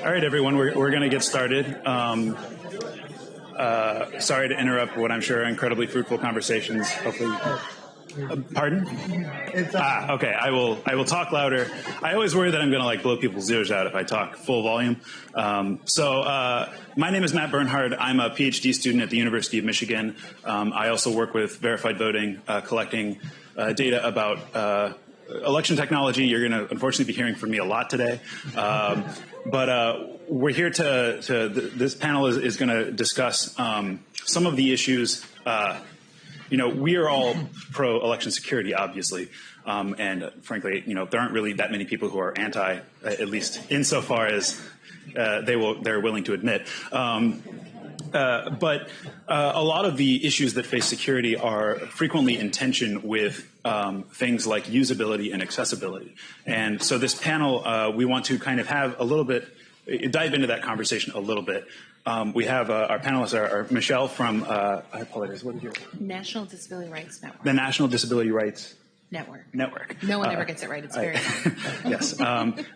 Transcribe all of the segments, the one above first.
All right, everyone, we're going to get started. Sorry to interrupt what I'm sure are incredibly fruitful conversations. Hopefully, pardon? Okay. I will talk louder. I always worry that I'm going to blow people's ears out if I talk full volume. My name is Matt Bernhard. I'm a PhD student at the University of Michigan. I also work with verified voting, collecting data about election technology. You're going to unfortunately be hearing from me a lot today. But we're here this panel is going to discuss some of the issues. We are all pro-election security, obviously. And frankly, there aren't really that many people who are anti, at least insofar as they're willing to admit. But a lot of the issues that face security are frequently in tension with things like usability and accessibility. And so this panel, we want to kind of have a little bit, dive into that conversation a little bit. We have our panelists are Michelle from, I apologize, what is your? National Disability Rights Network. The National Disability Rights Network. No one ever gets it right. It's very Yes.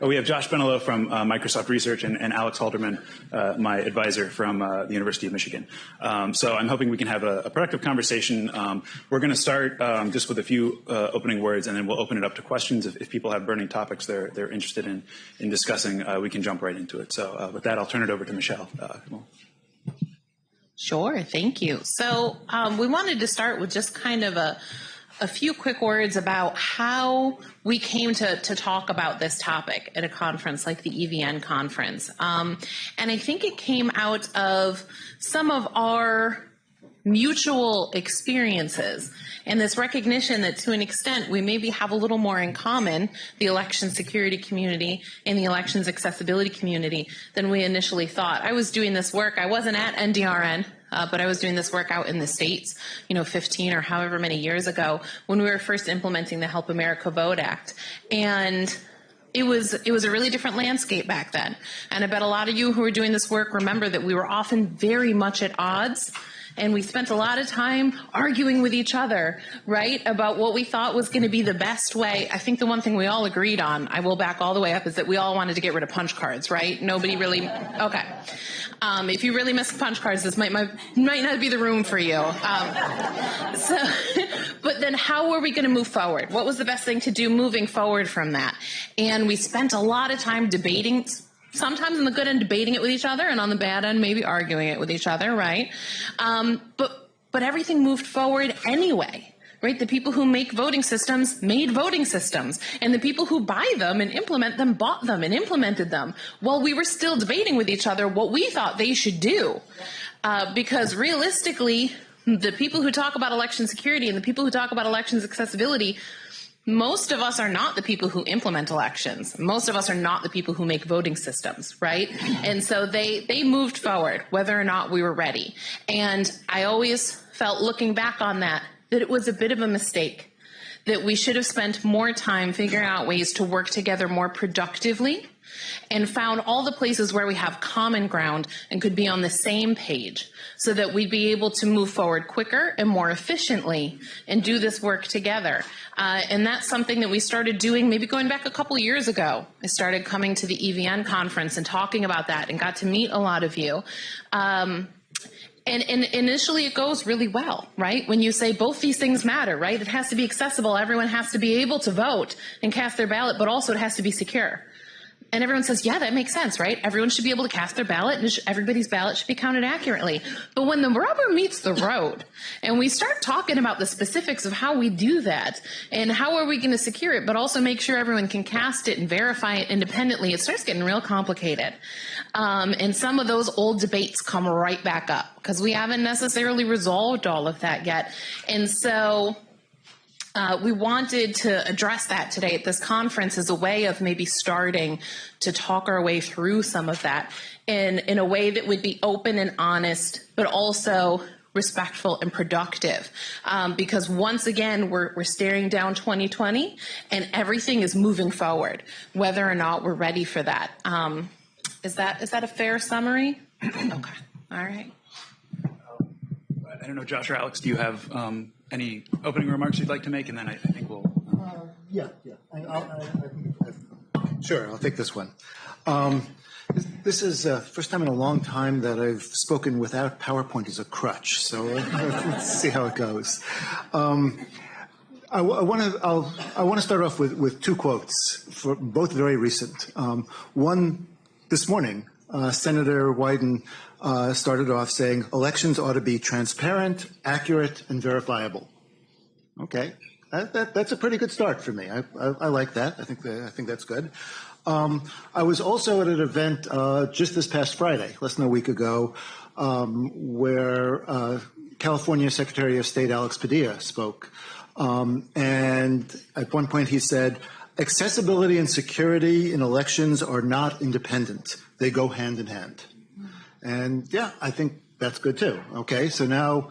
We have Josh Benelo from Microsoft Research and Alex Halderman, my advisor from the University of Michigan. So I'm hoping we can have a productive conversation. We're going to start just with a few opening words, and then we'll open it up to questions. If people have burning topics they're interested in discussing, we can jump right into it. So with that, I'll turn it over to Michelle. Sure. Thank you. So we wanted to start with just kind of a few quick words about how we came to talk about this topic at a conference like the EVN conference. And I think it came out of some of our mutual experiences and this recognition that to an extent we maybe have a little more in common, the election security community and the elections accessibility community, than we initially thought. I was doing this work, I wasn't at NDRN, but I was doing this work out in the States, 15 or however many years ago when we were first implementing the Help America Vote Act. And it was a really different landscape back then. And I bet a lot of you who are doing this work remember that we were often very much at odds. And we spent a lot of time arguing with each other, right, about what we thought was going to be the best way. I think the one thing we all agreed on, I will back all the way up, is that we all wanted to get rid of punch cards, right? Nobody really, okay. If you really miss punch cards, this might not be the room for you. But then how were we going to move forward? What was the best thing to do moving forward from that? And we spent a lot of time debating, sometimes on the good end debating it with each other, and on the bad end maybe arguing it with each other, right? But everything moved forward anyway, right? The people who make voting systems made voting systems, and the people who buy them and implement them bought them and implemented them while we were still debating with each other what we thought they should do. Because realistically, the people who talk about election security and the people who talk about elections accessibility, most of us are not the people who implement elections. Most of us are not the people who make voting systems, right? And so they moved forward, whether or not we were ready. And I always felt, looking back on that it was a bit of a mistake, that we should have spent more time figuring out ways to work together more productively and found all the places where we have common ground and could be on the same page so that we'd be able to move forward quicker and more efficiently and do this work together. And that's something that we started doing maybe going back a couple years ago. I started coming to the EVN conference and talking about that and got to meet a lot of you. And initially it goes really well, right? When you say both these things matter, right? It has to be accessible. Everyone has to be able to vote and cast their ballot, but also it has to be secure. And everyone says, yeah, that makes sense, right? Everyone should be able to cast their ballot, and everybody's ballot should be counted accurately. But when the rubber meets the road and we start talking about the specifics of how we do that and how are we going to secure it, but also make sure everyone can cast it and verify it independently, it starts getting real complicated. And some of those old debates come right back up because we haven't necessarily resolved all of that yet. And so we wanted to address that today at this conference as a way of maybe starting to talk our way through some of that in a way that would be open and honest, but also respectful and productive. Because once again, we're staring down 2020 and everything is moving forward, whether or not we're ready for that. Is that a fair summary? Okay. All right. I don't know, Josh or Alex, do you have any opening remarks you'd like to make? And then I think we'll... Yeah. Sure, I'll take this one. This is the first time in a long time that I've spoken without PowerPoint as a crutch, so let's see how it goes. I want to start off with two quotes, for both very recent. One this morning, Senator Wyden started off saying elections ought to be transparent, accurate, and verifiable. Okay, that's a pretty good start for me. I like that. I think that's good. I was also at an event just this past Friday, less than a week ago, where California Secretary of State Alex Padilla spoke. And at one point he said, accessibility and security in elections are not independent. They go hand in hand. And yeah, I think that's good too. Okay, so now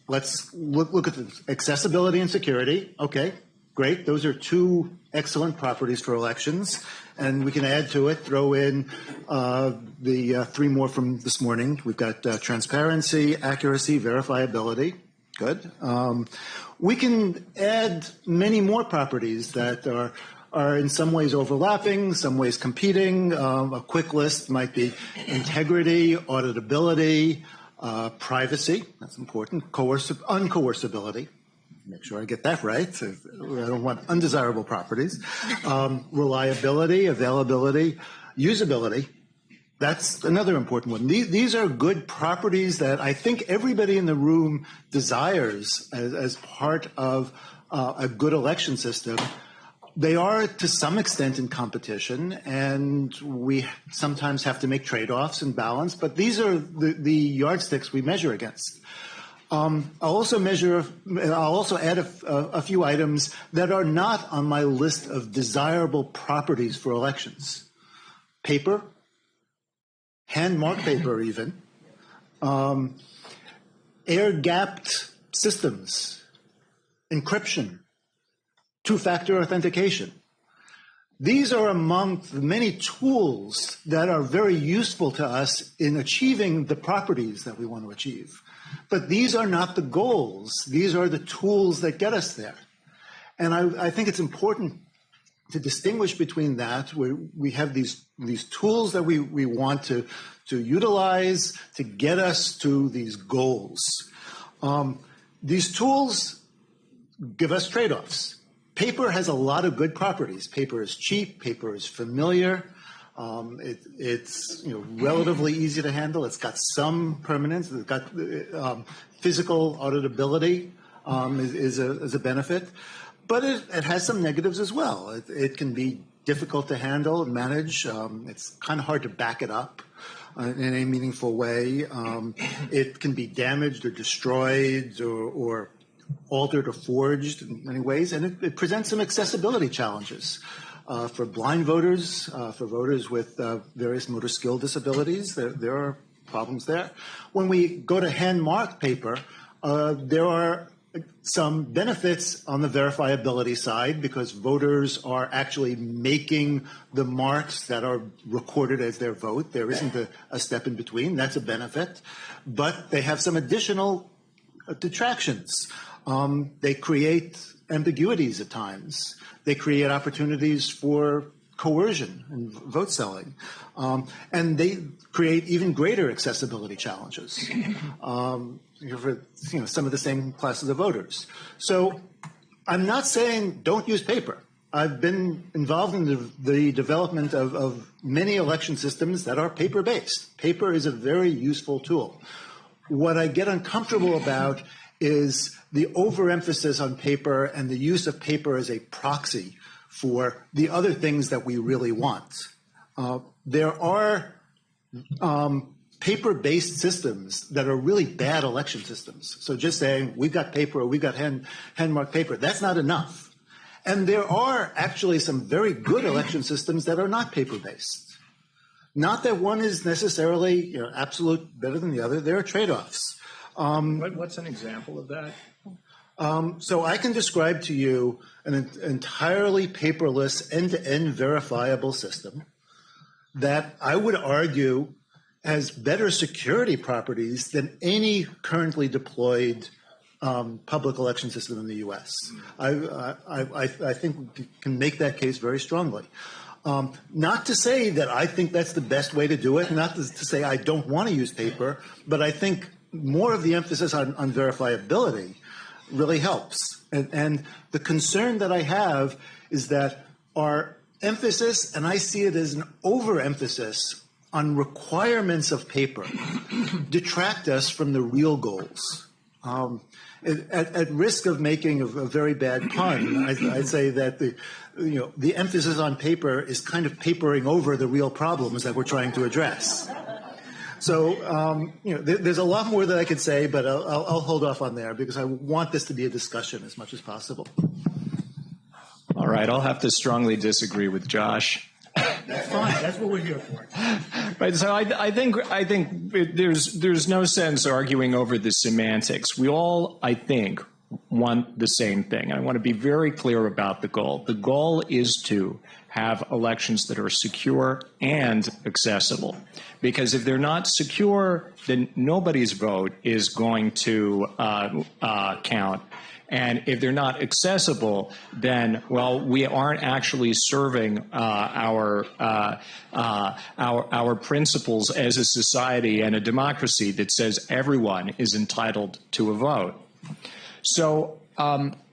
let's look at the accessibility and security. Okay, great. Those are two excellent properties for elections. And we can add to it, throw in the three more from this morning. We've got transparency, accuracy, verifiability. Good. We can add many more properties that are in some ways overlapping, some ways competing. A quick list might be integrity, auditability, privacy. That's important. Uncoercibility. Make sure I get that right. I don't want undesirable properties. Reliability, availability, usability. That's another important one. These are good properties that I think everybody in the room desires as part of a good election system. They are to some extent in competition, and we sometimes have to make trade-offs and balance, but these are the yardsticks we measure against. I'll also add a few items that are not on my list of desirable properties for elections. Paper, hand-marked paper even, air-gapped systems, encryption, two-factor authentication. These are among the many tools that are very useful to us in achieving the properties that we want to achieve. But these are not the goals. These are the tools that get us there. And I think it's important to distinguish between that, where we have these tools that we want to utilize to get us to these goals. These tools give us trade-offs. Paper has a lot of good properties. Paper is cheap. Paper is familiar. It's relatively easy to handle. It's got some permanence. It's got physical auditability is a benefit. But it has some negatives as well. It can be difficult to handle and manage. It's kind of hard to back it up in a meaningful way. It can be damaged or destroyed or altered or forged in many ways. And it presents some accessibility challenges for blind voters, for voters with various motor skill disabilities. There are problems there. When we go to hand-marked paper, there are some benefits on the verifiability side because voters are actually making the marks that are recorded as their vote. There isn't a step in between. That's a benefit. But they have some additional detractions. They create ambiguities at times. They create opportunities for coercion and vote selling. And they create even greater accessibility challenges. For some of the same classes of voters. So I'm not saying don't use paper. I've been involved in the development of many election systems that are paper-based. Paper is a very useful tool. What I get uncomfortable about is the overemphasis on paper and the use of paper as a proxy for the other things that we really want. There are paper-based systems that are really bad election systems. So just saying we've got paper or we've got hand-marked paper, that's not enough. And there are actually some very good election systems that are not paper-based. Not that one is necessarily absolute better than the other. There are trade-offs. What's an example of that? So I can describe to you an entirely paperless, end-to-end verifiable system that I would argue has better security properties than any currently deployed public election system in the U.S. I think we can make that case very strongly. Not to say that I think that's the best way to do it, not to say I don't want to use paper, but I think more of the emphasis on verifiability really helps. And the concern that I have is that our emphasis, and I see it as an overemphasis on requirements of paper, detract us from the real goals. At risk of making a very bad pun, I'd say that the emphasis on paper is kind of papering over the real problems that we're trying to address. So, there's a lot more that I could say, but I'll hold off on there because I want this to be a discussion as much as possible. All right, I'll have to strongly disagree with Josh. That's fine. That's what we're here for. Right. So I think there's no sense arguing over the semantics. We all, I think, want the same thing. I want to be very clear about the goal. The goal is to have elections that are secure and accessible. Because if they're not secure, then nobody's vote is going to count. And if they're not accessible, then, well, we aren't actually serving our principles as a society and a democracy that says everyone is entitled to a vote. So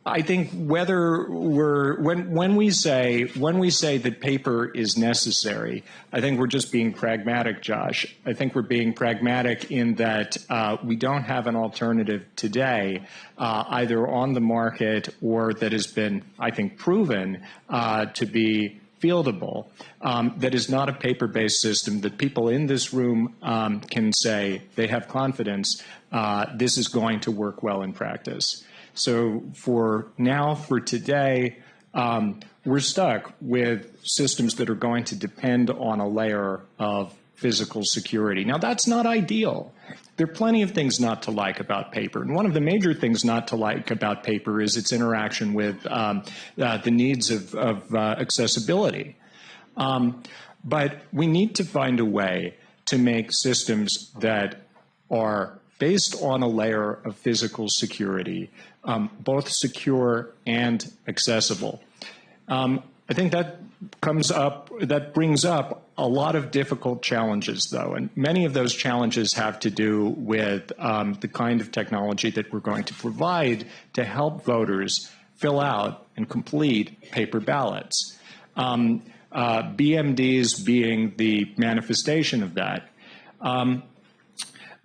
I think whether when we say that paper is necessary, I think we're just being pragmatic, Josh. I think we're being pragmatic in that we don't have an alternative today, either on the market or that has been, I think, proven to be fieldable, that is not a paper-based system that people in this room can say they have confidence this is going to work well in practice. So for today, we're stuck with systems that are going to depend on a layer of physical security. Now, that's not ideal. There are plenty of things not to like about paper. And one of the major things not to like about paper is its interaction with the needs of accessibility. But we need to find a way to make systems that are based on a layer of physical security, both secure and accessible. I think that brings up a lot of difficult challenges, though, and many of those challenges have to do with the kind of technology that we're going to provide to help voters fill out and complete paper ballots. BMDs being the manifestation of that.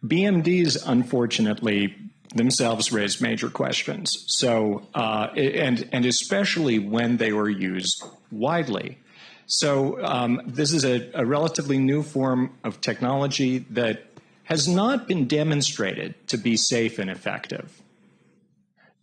BMDs, unfortunately, themselves raise major questions. So, and especially when they were used widely. So this is a relatively new form of technology that has not been demonstrated to be safe and effective.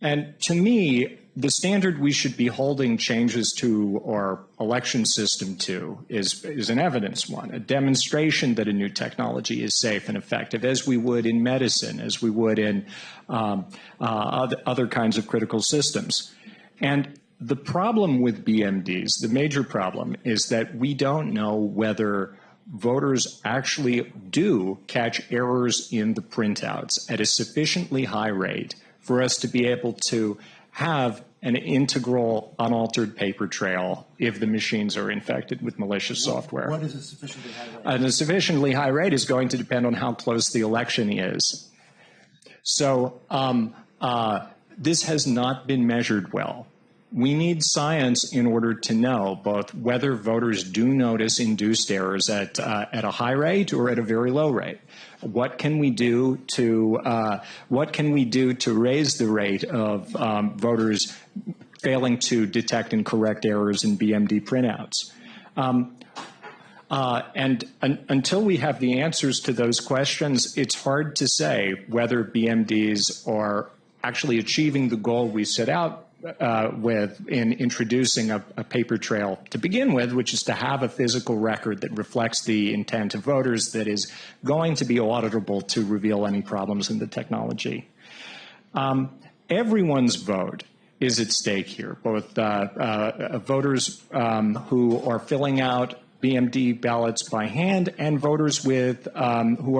And to me, the standard we should be holding changes to our election system to is an evidence one, a demonstration that a new technology is safe and effective, as we would in medicine, as we would in other kinds of critical systems. And the problem with BMDs, the major problem, is that we don't know whether voters actually do catch errors in the printouts at a sufficiently high rate for us to be able to have an integral, unaltered paper trail if the machines are infected with malicious software. What is a sufficiently high rate? And a sufficiently high rate is going to depend on how close the election is. So this has not been measured well. We need science in order to know both whether voters do notice induced errors at a high rate or at a very low rate. What can we do to raise the rate of voters failing to detect and correct errors in BMD printouts? And until we have the answers to those questions, it's hard to say whether BMDs are actually achieving the goal we set out with in introducing a paper trail to begin with, which is to have a physical record that reflects the intent of voters that is going to be auditable to reveal any problems in the technology. Everyone's vote is at stake here, both voters who are filling out BMD ballots by hand and voters with voters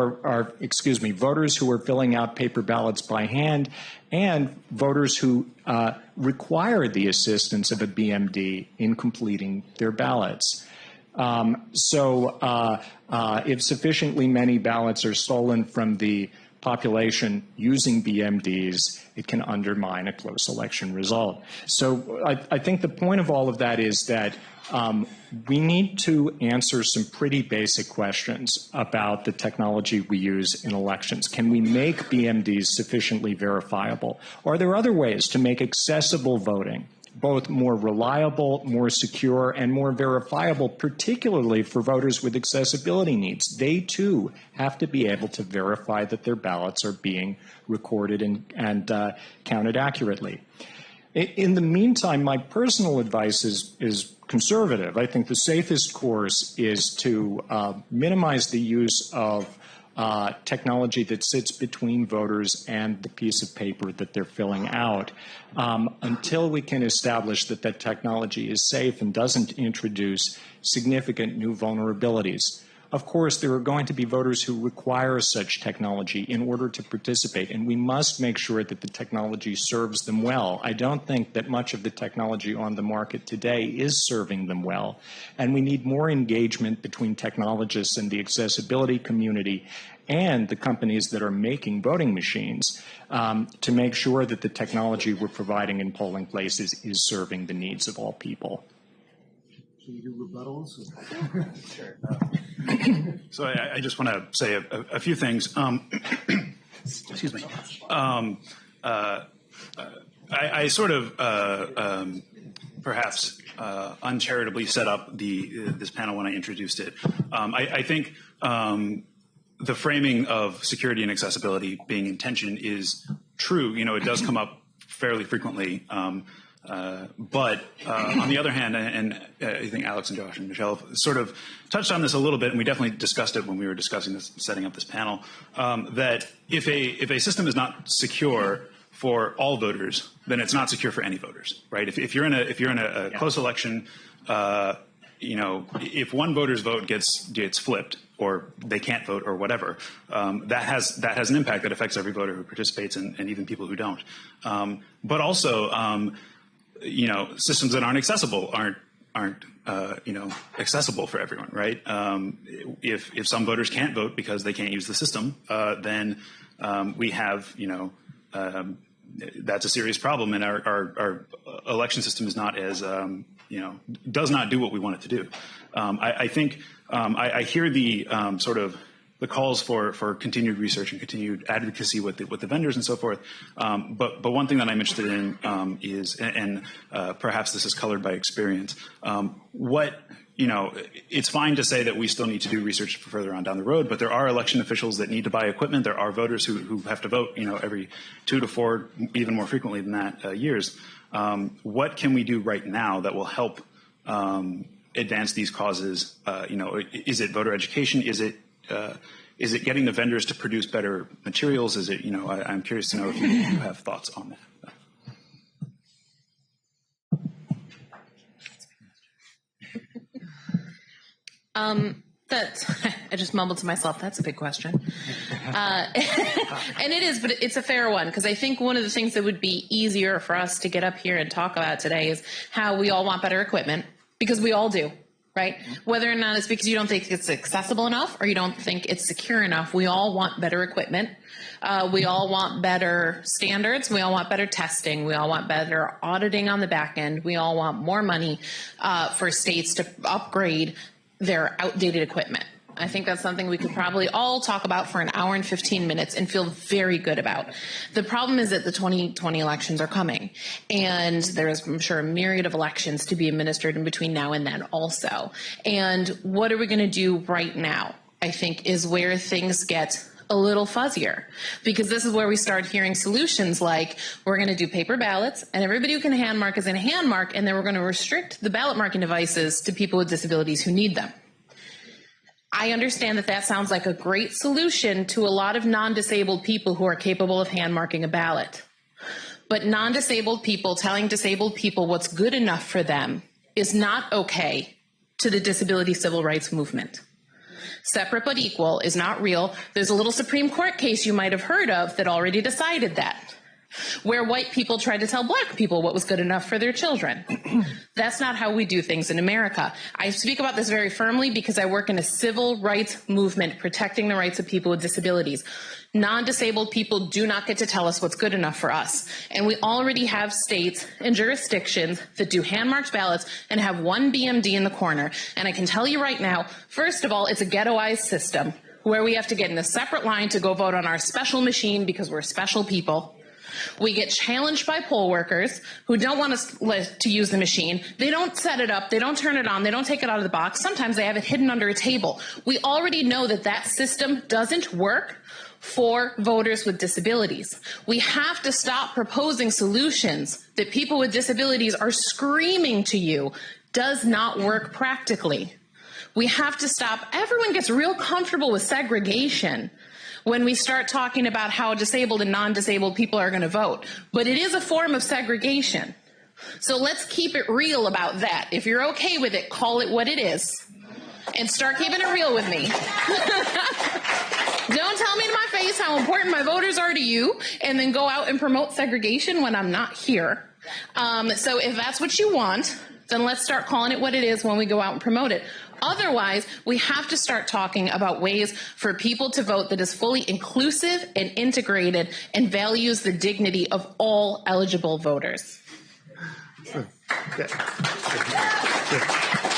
who are filling out paper ballots by hand and voters who require the assistance of a BMD in completing their ballots. If sufficiently many ballots are stolen from the population using BMDs, it can undermine a close election result. So I think the point of all of that is that we need to answer some pretty basic questions about the technology we use in elections. Can we make BMDs sufficiently verifiable? Are there other ways to make accessible voting both more reliable, more secure, and more verifiable, particularly for voters with accessibility needs? They, too, have to be able to verify that their ballots are being recorded and counted accurately. In the meantime, my personal advice is conservative. I think the safest course is to minimize the use of technology that sits between voters and the piece of paper that they're filling out until we can establish that that technology is safe and doesn't introduce significant new vulnerabilities. Of course, there are going to be voters who require such technology in order to participate, and we must make sure that the technology serves them well. I don't think that much of the technology on the market today is serving them well, and we need more engagement between technologists and the accessibility community and the companies that are making voting machines to make sure that the technology we're providing in polling places is serving the needs of all people. Should we do rebuttals? Sure. So I just want to say a few things. Excuse me. I sort of perhaps uncharitably set up this panel when I introduced it. I think the framing of security and accessibility being in tension is true. You know, it does come up fairly frequently. But on the other hand, and I think Alex and Josh and Michelle sort of touched on this a little bit, and we definitely discussed it when we were discussing this, setting up this panel, that if a system is not secure for all voters, then it's not secure for any voters, right? If you're in a close election, you know, if one voter's vote gets flipped or they can't vote or whatever, that has an impact that affects every voter who participates and even people who don't. But also, you know, systems that aren't accessible aren't you know, accessible for everyone, right? If some voters can't vote because they can't use the system, then we have, you know, that's a serious problem, and our election system is not as you know, does not do what we want it to do. I think I hear the sort of the calls for continued research and continued advocacy with the vendors and so forth. But one thing that I'm interested in is, and perhaps this is colored by experience, you know, it's fine to say that we still need to do research further on down the road, but there are election officials that need to buy equipment. There are voters who have to vote, you know, every 2 to 4, even more frequently than that, years. What can we do right now that will help advance these causes? You know, is it voter education? Is it getting the vendors to produce better materials? Is it, you know, I'm curious to know if you have thoughts on that. I just mumbled to myself, that's a big question. And it is, but it's a fair one, because I think one of the things that would be easier for us to get up here and talk about today is how we all want better equipment, because we all do. Right? Whether or not it's because you don't think it's accessible enough or you don't think it's secure enough, we all want better equipment. We all want better standards. We all want better testing. We all want better auditing on the back end. We all want more money for states to upgrade their outdated equipment. I think that's something we could probably all talk about for an hour and 15 minutes and feel very good about. The problem is that the 2020 elections are coming, and there's, I'm sure, a myriad of elections to be administered in between now and then also. And what are we going to do right now, I think, is where things get a little fuzzier, because this is where we start hearing solutions like, we're going to do paper ballots and everybody who can hand mark is going to hand mark, and then we're going to restrict the ballot marking devices to people with disabilities who need them. I understand that that sounds like a great solution to a lot of non-disabled people who are capable of hand marking a ballot. But non-disabled people telling disabled people what's good enough for them is not okay to the disability civil rights movement. Separate but equal is not real. There's a little Supreme Court case you might have heard of that already decided that. where white people tried to tell black people what was good enough for their children. That's not how we do things in America. I speak about this very firmly because I work in a civil rights movement protecting the rights of people with disabilities. Non-disabled people do not get to tell us what's good enough for us. And we already have states and jurisdictions that do hand-marked ballots and have one BMD in the corner. And I can tell you right now, first of all, it's a ghettoized system where we have to get in a separate line to go vote on our special machine because we're special people. We get challenged by poll workers who don't want us to use the machine. They don't set it up. They don't turn it on. They don't take it out of the box. Sometimes they have it hidden under a table. We already know that that system doesn't work for voters with disabilities. We have to stop proposing solutions that people with disabilities are screaming to you does not work practically. We have to stop. Everyone gets real comfortable with segregation when we start talking about how disabled and non-disabled people are going to vote. But it is a form of segregation. So let's keep it real about that. If you're okay with it, call it what it is. And start keeping it real with me. Don't tell me to my face how important my voters are to you, and then go out and promote segregation when I'm not here. So if that's what you want, then let's start calling it what it is when we go out and promote it. Otherwise, we have to start talking about ways for people to vote that is fully inclusive and integrated and values the dignity of all eligible voters. Okay.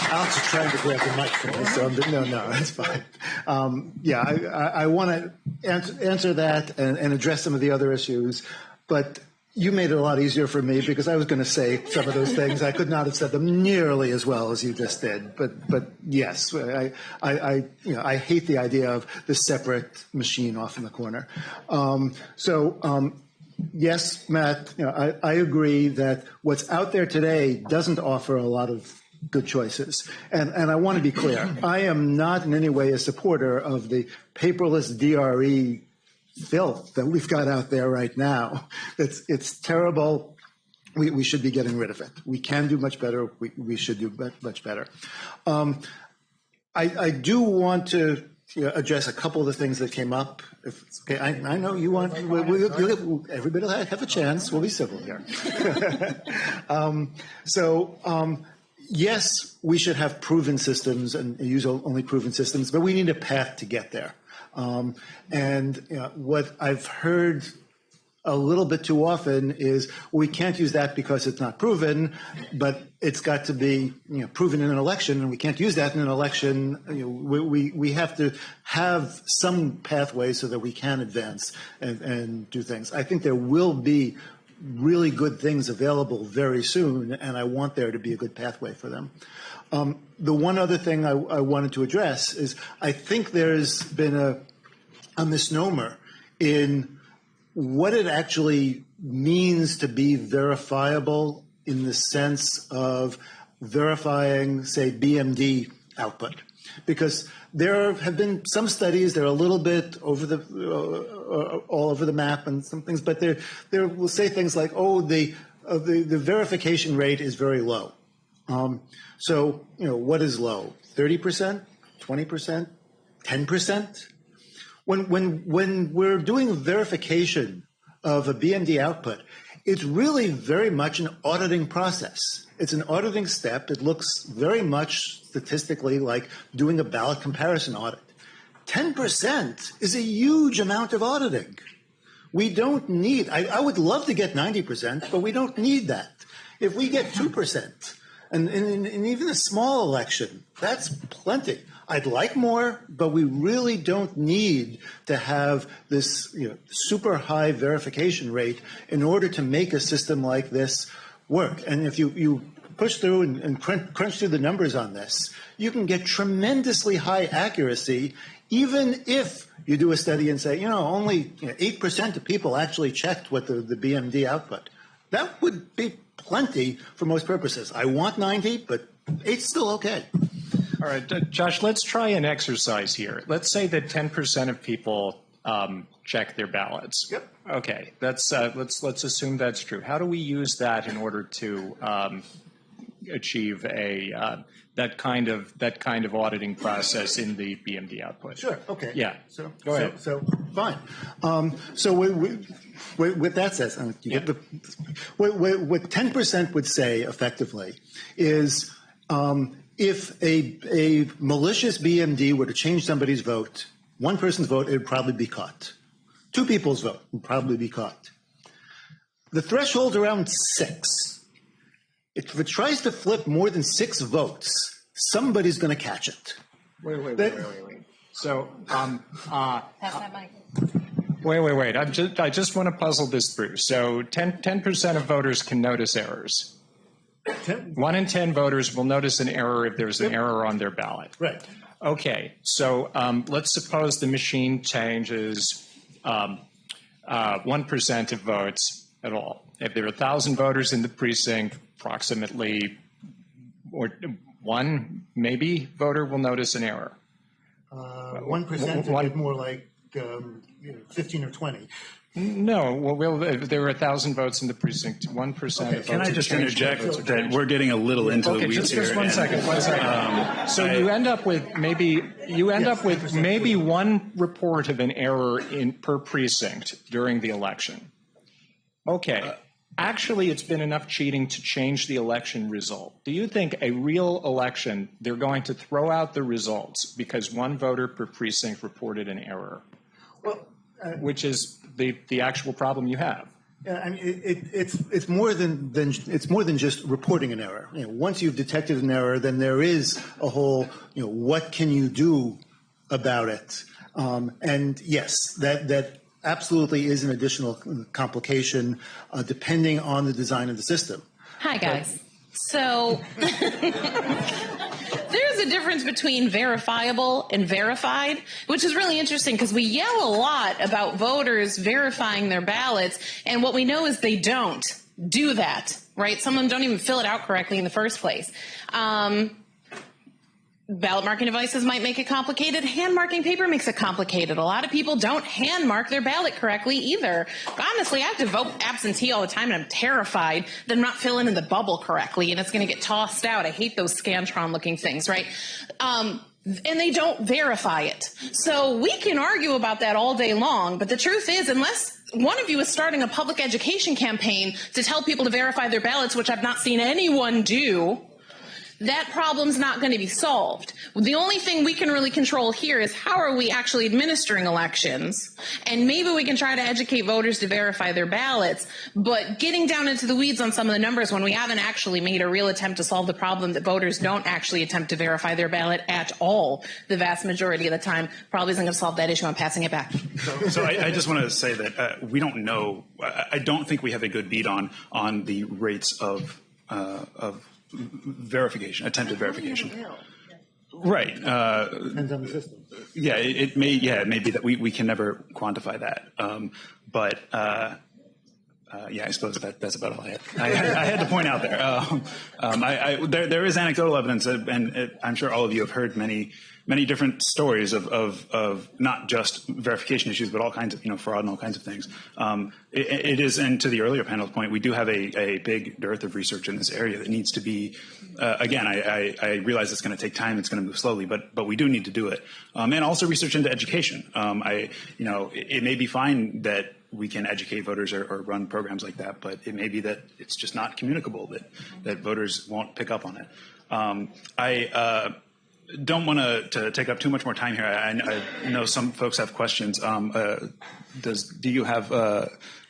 Alex is trying to grab the mic for me, so no, that's fine. I want to answer that and address some of the other issues, but you made it a lot easier for me because I was going to say some of those things. I could not have said them nearly as well as you just did. But yes, I hate the idea of the separate machine off in the corner. Yes, Matt, I agree that what's out there today doesn't offer a lot of good choices. And I want to be clear. I am not in any way a supporter of the paperless DRE filth that we've got out there right now. It's terrible. We should be getting rid of it. We can do much better. We should do much better. I do want to address a couple of the things that came up. If it's okay, I know you want. Everybody will have a chance. We'll be civil here. Yes, we should have proven systems and use only proven systems, but we need a path to get there. What I've heard a little bit too often is we can't use that because it's not proven, but it's got to be proven in an election, and we can't use that in an election. We have to have some pathway so that we can advance and do things. I think there will be really good things available very soon, and I want there to be a good pathway for them. The one other thing I wanted to address is I think there's been a misnomer in what it actually means to be verifiable in the sense of verifying, say, BMD output. Because there have been some studies, they're a little bit over all over the map and some things, but they will say things like, oh, the verification rate is very low. What is low? 30%, 20%, 10%? When we're doing verification of a BMD output, it's really very much an auditing process. It's an auditing step. It looks very much statistically like doing a ballot comparison audit. 10% is a huge amount of auditing. We don't need, I would love to get 90%, but we don't need that. If we get 2%, and even a small election, that's plenty. I'd like more, but we really don't need to have this super high verification rate in order to make a system like this work. And if you push through and crunch through the numbers on this, you can get tremendously high accuracy, even if you do a study and say, only 8% of people actually checked what the BMD output. That would be plenty for most purposes. I want 90, but 8's still okay. All right, Josh, let's try an exercise here. Let's say that 10% of people check their ballots. Yep. Okay, let's assume that's true. How do we use that in order to achieve that kind of auditing process in the BMD output? Sure. Okay. Yeah. So go ahead. So fine. What that says, you get what 10% would say effectively is if a malicious BMD were to change somebody's vote, one person's vote, it would probably be caught. Two people's vote would probably be caught. The threshold's around 6. If it tries to flip more than 6 votes, somebody's going to catch it. Wait. So, Pass that mic. wait. I just want to puzzle this through. So 10% of voters can notice errors. 1 in 10 voters will notice an error if there's an error on their ballot. Right. Okay, so let's suppose the machine changes 1% of votes at all. If there are 1,000 voters in the precinct, approximately or 1 maybe voter will notice an error. 1% would get more like 15 or 20. No, well, there are 1,000 votes in the precinct. 1%. Can I just interject that we're getting a a little into the weeds here? Just one second. So you end up with maybe 1 report of an error per precinct during the election. Okay. Actually, it's been enough cheating to change the election result. Do you think a real election, they're going to throw out the results because 1 voter per precinct reported an error? Well, which is the actual problem you have. I mean, it's more than just reporting an error. Once you've detected an error, then there is a whole, what can you do about it? And yes, that absolutely is an additional complication depending on the design of the system. Hi, guys. So there's a difference between verifiable and verified, which is really interesting because we yell a lot about voters verifying their ballots, and what we know is they don't do that, right? Some of them don't even fill it out correctly in the first place. Ballot marking devices might make it complicated. Hand marking paper makes it complicated. A lot of people don't hand mark their ballot correctly either. Honestly, I have to vote absentee all the time, and I'm terrified that I'm not filling in the bubble correctly, and it's going to get tossed out. I hate those Scantron-looking things, right? And they don't verify it. So we can argue about that all day long, but the truth is, unless one of you is starting a public education campaign to tell people to verify their ballots, which I've not seen anyone do, that problem's not going to be solved. The only thing we can really control here is how are we actually administering elections, and maybe we can try to educate voters to verify their ballots, but getting down into the weeds on some of the numbers when we haven't actually made a real attempt to solve the problem that voters don't actually attempt to verify their ballot at all the vast majority of the time probably isn't going to solve that issue. I'm passing it back. So I just want to say that we don't know. I don't think we have a good beat on the rates of verification, attempted verification. Right. Depends on the system. Yeah, it may be that we can never quantify that. But I suppose that's about all I had. I had to point out there. There is anecdotal evidence, and I'm sure all of you have heard many different stories of not just verification issues, but all kinds of fraud and all kinds of things. It is, and to the earlier panel's point, we do have a big dearth of research in this area that needs to be. Again, I realize it's going to take time; it's going to move slowly, but we do need to do it, and also research into education. It may be fine that we can educate voters or run programs like that, but it may be that it's just not communicable, that voters won't pick up on it. I don't want to take up too much more time here. I know some folks have questions. Do you have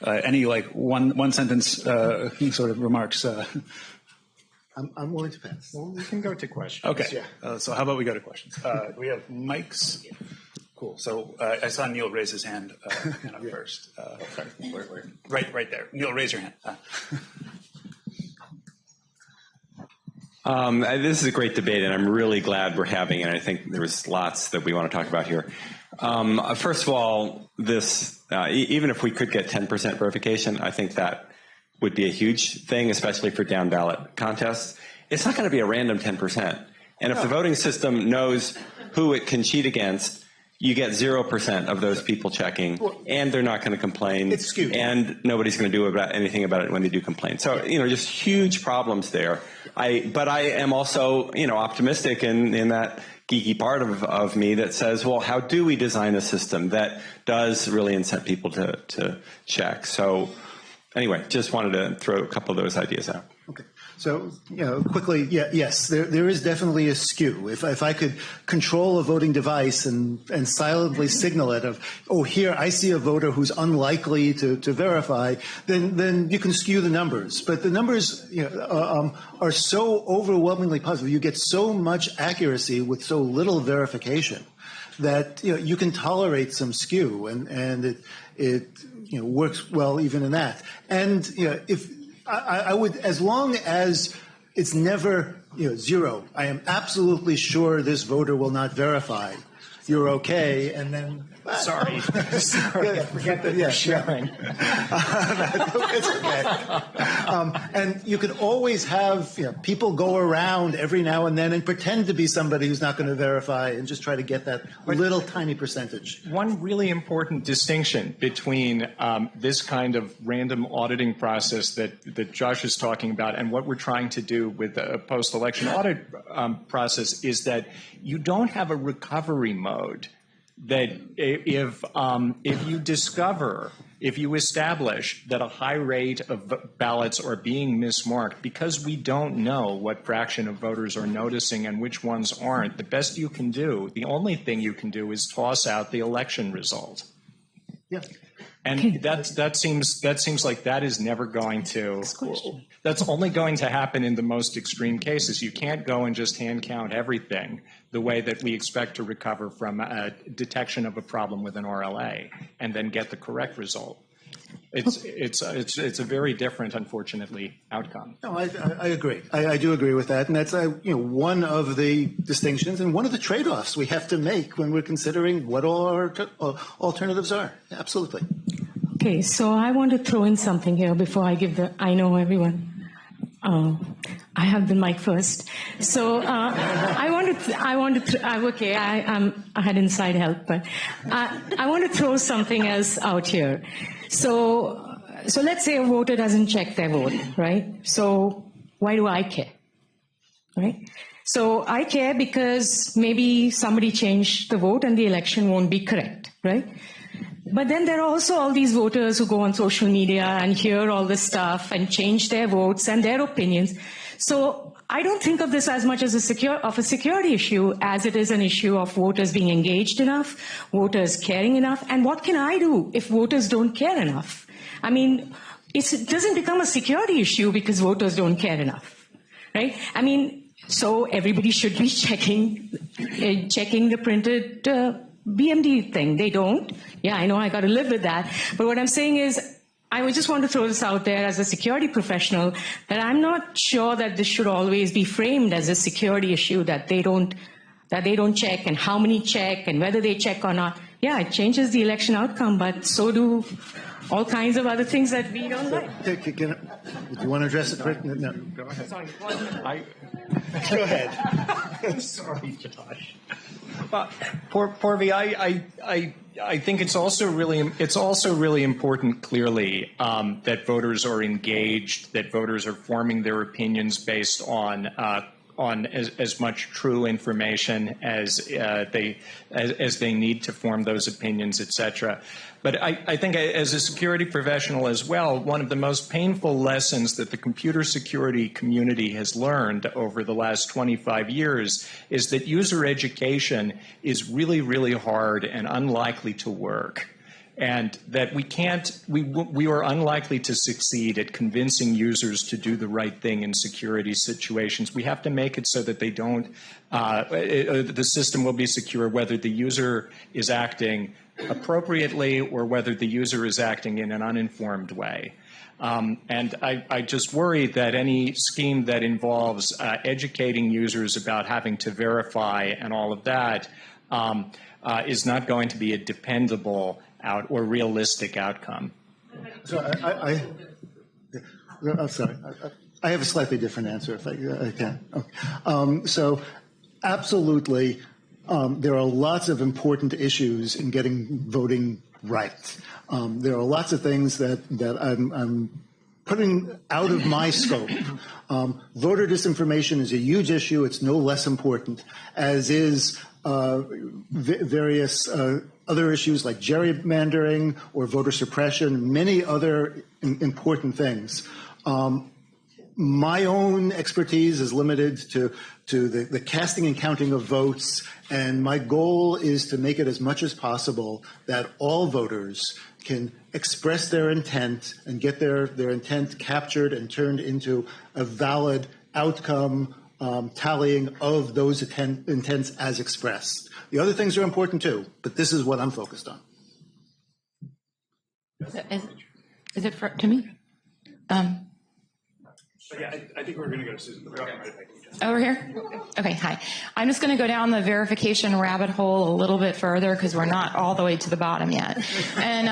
any one sentence sort of remarks? I'm willing to pass. Well, we can go to questions. Okay. Yeah. So how about we go to questions? We have mics. Cool. So I saw Neil raise his hand first. Right there. Neil, raise your hand. This is a great debate, and I'm really glad we're having it. I think there's lots that we want to talk about here. First of all, this even if we could get 10% verification, I think that would be a huge thing, especially for down ballot contests. It's not going to be a random 10%. And if the voting system knows who it can cheat against, you get 0% of those people checking, and they're not going to complain. It's skewed. And nobody's going to do anything about it when they do complain. So, just huge problems there. But I am also, optimistic in that, geeky part of me that says, well, how do we design a system that does really incent people to check? So anyway, just wanted to throw a couple of those ideas out. Okay. So, quickly, yes, there is definitely a skew. If I could control a voting device and silently signal it of, oh, here, I see a voter who's unlikely to verify, then you can skew the numbers. But the numbers are so overwhelmingly positive. You get so much accuracy with so little verification that, you can tolerate some skew, and it works well even in that. And, if I would, as long as it's never, zero, I am absolutely sure this voter will not verify, you're okay, and then... Sorry. Sorry, I forget that you're sharing. It's okay. And you can always have people go around every now and then and pretend to be somebody who's not going to verify and just try to get that little tiny percentage. One really important distinction between this kind of random auditing process that Josh is talking about and what we're trying to do with a post-election audit process is that you don't have a recovery mode. That if you establish that a high rate of ballots are being mismarked because we don't know what fraction of voters are noticing and which ones aren't, the best you can do, the only thing you can do is toss out the election result. Yeah. And that seems like that is never going to, that's only going to happen in the most extreme cases. You can't go and just hand count everything the way that we expect to recover from a detection of a problem with an RLA and then get the correct result. It's a very different, unfortunately, outcome. No, I agree. I do agree with that, and that's one of the distinctions and one of the trade-offs we have to make when we're considering what all our alternatives are. Absolutely. Okay, so I want to throw in something here before I give the. I know everyone. I have the mic first. So I had inside help, but I want to throw something else out here. So let's say a voter doesn't check their vote, right? So why do I care, right? So I care because maybe somebody changed the vote and the election won't be correct, right? But then there are also all these voters who go on social media and hear all this stuff and change their votes and their opinions. So I don't think of this as much as a security issue as it is an issue of voters being engaged enough, voters caring enough, and what can I do if voters don't care enough? I mean, it doesn't become a security issue because voters don't care enough, right? I mean, so everybody should be checking the printed BMD thing. They don't. Yeah, I know I got to live with that. But what I'm saying is, I would just want to throw this out there as a security professional that I'm not sure that this should always be framed as a security issue that they don't check and how many check and whether they check or not. Yeah, it changes the election outcome, but so do all kinds of other things that we don't like. Do you want to address it? No. Go ahead. Sorry. Go ahead. Sorry, Josh. Porvi, I think it's also really important, clearly, that voters are engaged, that voters are forming their opinions based on as much true information as they need to form those opinions, et cetera. But I think as a security professional as well, one of the most painful lessons that the computer security community has learned over the last 25 years is that user education is really, really hard and unlikely to work. And that we are unlikely to succeed at convincing users to do the right thing in security situations. We have to make it so that they don't, the system will be secure whether the user is acting appropriately or whether the user is acting in an uninformed way. And I just worry that any scheme that involves educating users about having to verify and all of that is not going to be a dependable or realistic outcome. So I'm sorry. I have a slightly different answer if I can. Okay. So absolutely, there are lots of important issues in getting voting right. There are lots of things that I'm putting out of my scope, voter disinformation is a huge issue. It's no less important, as is various other issues like gerrymandering or voter suppression, many other important things. My own expertise is limited to the casting and counting of votes, and my goal is to make it as much as possible that all voters can express their intent and get their intent captured and turned into a valid outcome tallying of those intents as expressed. The other things are important too, but this is what I'm focused on. Is it to me? Yeah, I think we're going to go to Susan. Over here? Okay, hi. I'm just going to go down the verification rabbit hole a little bit further because we're not all the way to the bottom yet. And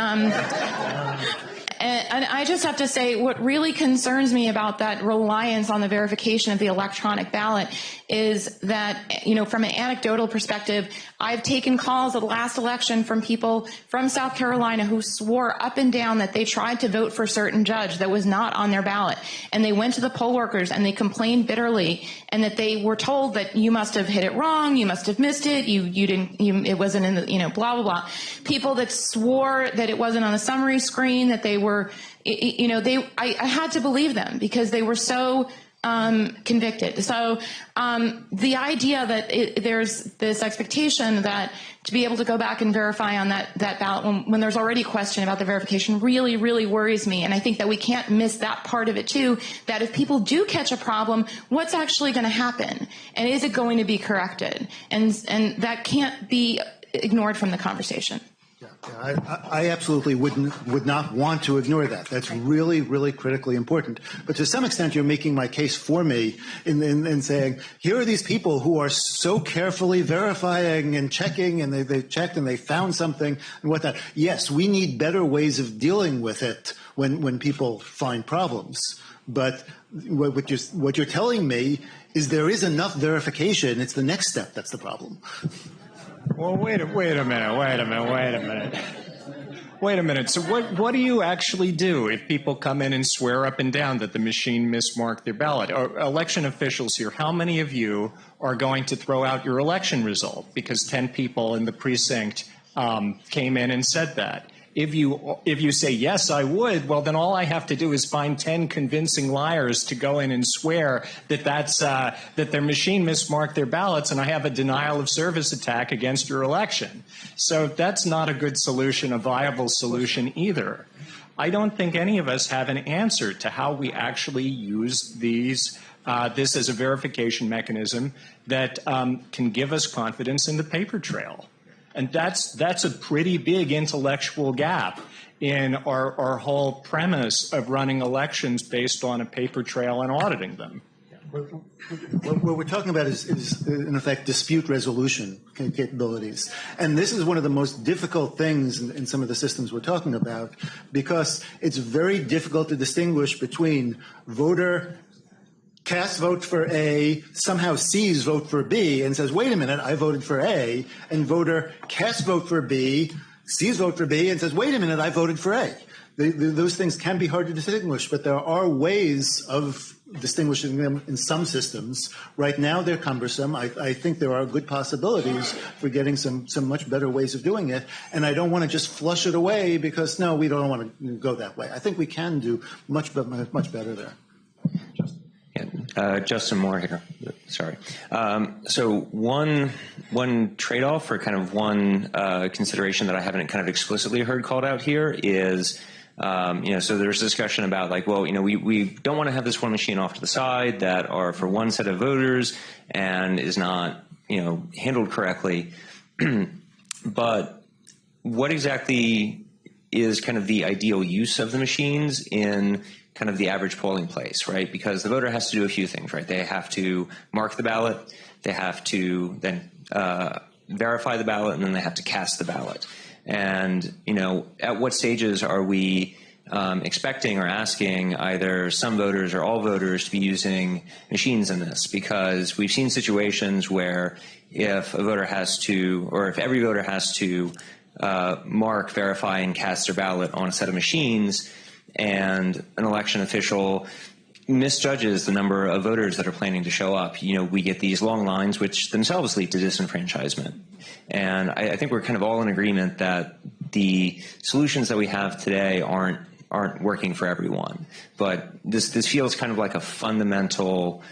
I just have to say, what really concerns me about that reliance on the verification of the electronic ballot is that, you know, from an anecdotal perspective, I've taken calls at the last election from people from South Carolina who swore up and down that they tried to vote for a certain judge that was not on their ballot. And they went to the poll workers and they complained bitterly, and that they were told that you must have hit it wrong, you must have missed it, it wasn't in the, you know, blah, blah, blah. People that swore that it wasn't on the summary screen, that they were, you know, I had to believe them because they were so convicted. So the idea that there's this expectation that to be able to go back and verify on that ballot when there's already a question about the verification really, really worries me. And I think that we can't miss that part of it too, that if people do catch a problem, what's actually going to happen? And is it going to be corrected? And that can't be ignored from the conversation. I absolutely would not want to ignore that. That's really, really critically important. But to some extent, you're making my case for me in saying, here are these people who are so carefully verifying and checking, and they checked and they found something and whatnot. Yes, we need better ways of dealing with it when people find problems. But what you're telling me is there is enough verification. It's the next step that's the problem. Well, wait a minute. So what do you actually do if people come in and swear up and down that the machine mismarked their ballot? Or election officials here, how many of you are going to throw out your election result because 10 people in the precinct came in and said that? If you say, yes, I would, well, then all I have to do is find 10 convincing liars to go in and swear that their machine mismarked their ballots, and I have a denial of service attack against your election. So that's not a good solution, a viable solution either. I don't think any of us have an answer to how we actually use this as a verification mechanism that can give us confidence in the paper trail. And that's a pretty big intellectual gap in our whole premise of running elections based on a paper trail and auditing them. What we're talking about is in effect, dispute resolution capabilities. And this is one of the most difficult things in some of the systems we're talking about, because it's very difficult to distinguish between voter casts vote for A, somehow sees vote for B, and says, wait a minute, I voted for A, and voter casts vote for B, sees vote for B, and says, wait a minute, I voted for A. Those things can be hard to distinguish, but there are ways of distinguishing them in some systems. Right now, they're cumbersome. I think there are good possibilities for getting some much better ways of doing it, and I don't want to just flush it away because, no, we don't want to go that way. I think we can do much better there. Justin Moore here. Sorry. So one trade-off, or kind of one consideration that I haven't kind of explicitly heard called out here is, so there's discussion about like, well, we don't want to have this one machine off to the side that are for one set of voters and is not, handled correctly. But what exactly is kind of the ideal use of the machines in kind of the average polling place, right? Because the voter has to do a few things, right? They have to mark the ballot, they have to then verify the ballot, and then they have to cast the ballot. And, at what stages are we expecting or asking either some voters or all voters to be using machines in this? Because we've seen situations where if a voter has to, or if every voter has to mark, verify, and cast their ballot on a set of machines, and an election official misjudges the number of voters that are planning to show up, we get these long lines which themselves lead to disenfranchisement. And I think we're kind of all in agreement that the solutions that we have today aren't working for everyone. But this feels kind of like a fundamental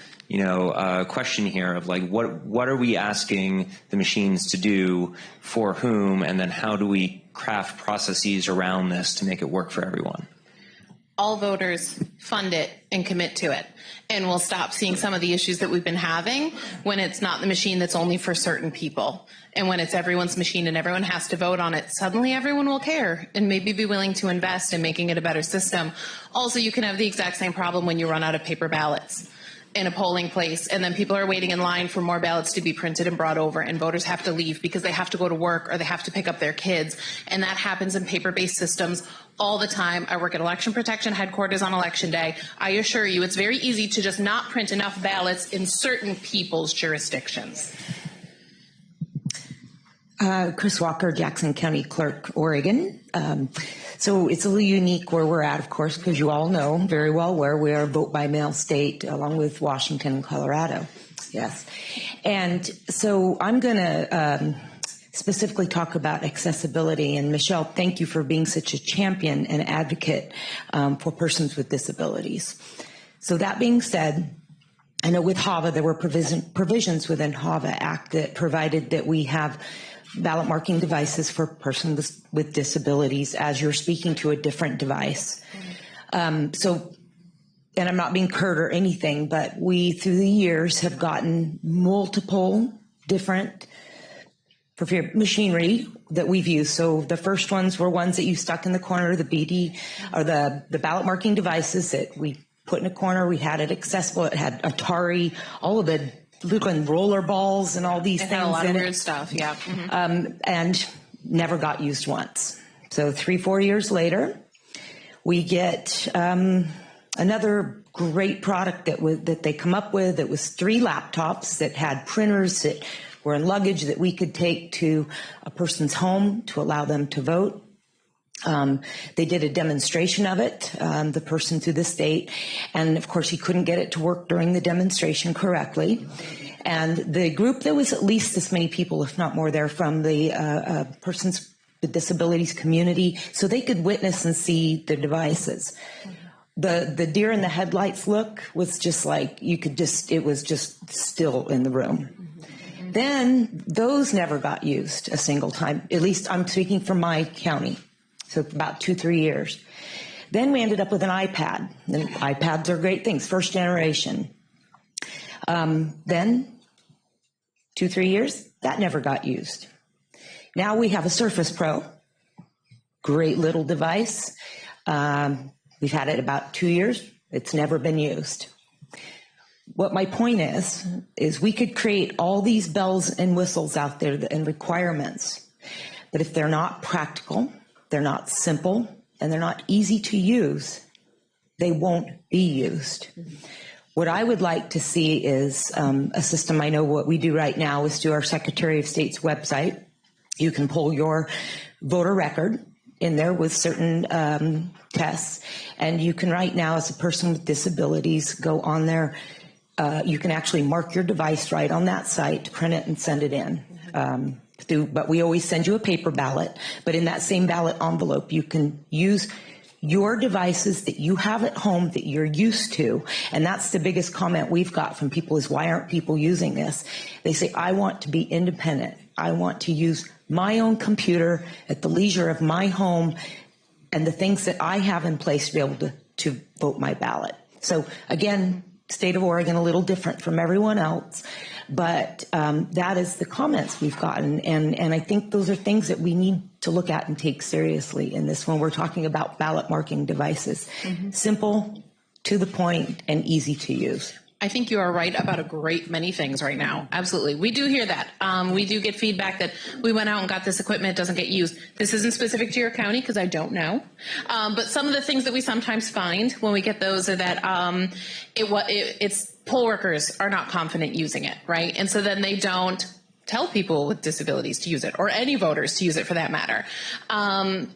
question here of like what are we asking the machines to do for whom, and then how do we craft processes around this to make it work for everyone? All voters fund it and commit to it, and we'll stop seeing some of the issues that we've been having when it's not the machine that's only for certain people, and when it's everyone's machine and everyone has to vote on it. Suddenly everyone will care and maybe be willing to invest in making it a better system. Also, you can have the exact same problem when you run out of paper ballots in a polling place, and then people are waiting in line for more ballots to be printed and brought over, and voters have to leave because they have to go to work or they have to pick up their kids, and that happens in paper-based systems all the time. I work at Election Protection Headquarters on Election Day. I assure you it's very easy to just not print enough ballots in certain people's jurisdictions. Chris Walker, Jackson County Clerk, Oregon. So it's a little unique where we're at, of course, because you all know very well where we are a vote-by-mail state, along with Washington and Colorado. Yes. And so I'm going to specifically talk about accessibility. And Michelle, thank you for being such a champion and advocate for persons with disabilities. So that being said, I know with HAVA, there were provisions within HAVA Act that provided that we have ballot marking devices for persons with disabilities as you're speaking to a different device. And I'm not being curt or anything, but we, through the years, have gotten multiple different machinery that we've used. So the first ones were ones that you stuck in the corner, the BD, or the ballot marking devices that we put in a corner. We had it accessible. It had Atari, all of the little roller balls and all these things. A lot of weird stuff, yeah. Mm-hmm. And never got used once. So 3-4 years later, we get another great product that they come up with. It was 3 laptops that had printers that were in luggage that we could take to a person's home to allow them to vote. They did a demonstration of it, the person through the state, and of course he couldn't get it to work during the demonstration correctly. And the group, there was at least this many people, if not more, there from the persons with disabilities community, so they could witness and see the devices. The deer in the headlights look was just like, it was just still in the room. Then those never got used a single time, at least I'm speaking for my county. So about 2-3 years. Then we ended up with an iPad. And iPads are great things, first generation. Then 2-3 years, that never got used. Now we have a Surface Pro, great little device. We've had it about 2 years. It's never been used. What my point is we could create all these bells and whistles out there and requirements, but if they're not practical, they're not simple, and they're not easy to use, they won't be used. What I would like to see is a system. I know what we do right now is through our Secretary of State's website. You can pull your voter record in there with certain tests, and you can right now, as a person with disabilities, go on there. You can actually mark your device right on that site, print it, and send it in. But we always send you a paper ballot, but in that same ballot envelope, you can use your devices that you have at home that you're used to. And that's the biggest comment we've got from people is, why aren't people using this? They say, I want to be independent. I want to use my own computer at the leisure of my home and the things that I have in place to be able to vote my ballot. So again, state of Oregon, a little different from everyone else. But that is the comments we've gotten. And I think those are things that we need to look at and take seriously in this when we're talking about ballot marking devices. Simple, to the point, and easy to use. I think you are right about a great many things right now. Absolutely. We do hear that. We do get feedback that we went out and got this equipment, it doesn't get used. This isn't specific to your county because I don't know. But some of the things that we sometimes find when we get those are that it's poll workers are not confident using it, right? And so then they don't tell people with disabilities to use it, or any voters to use it for that matter.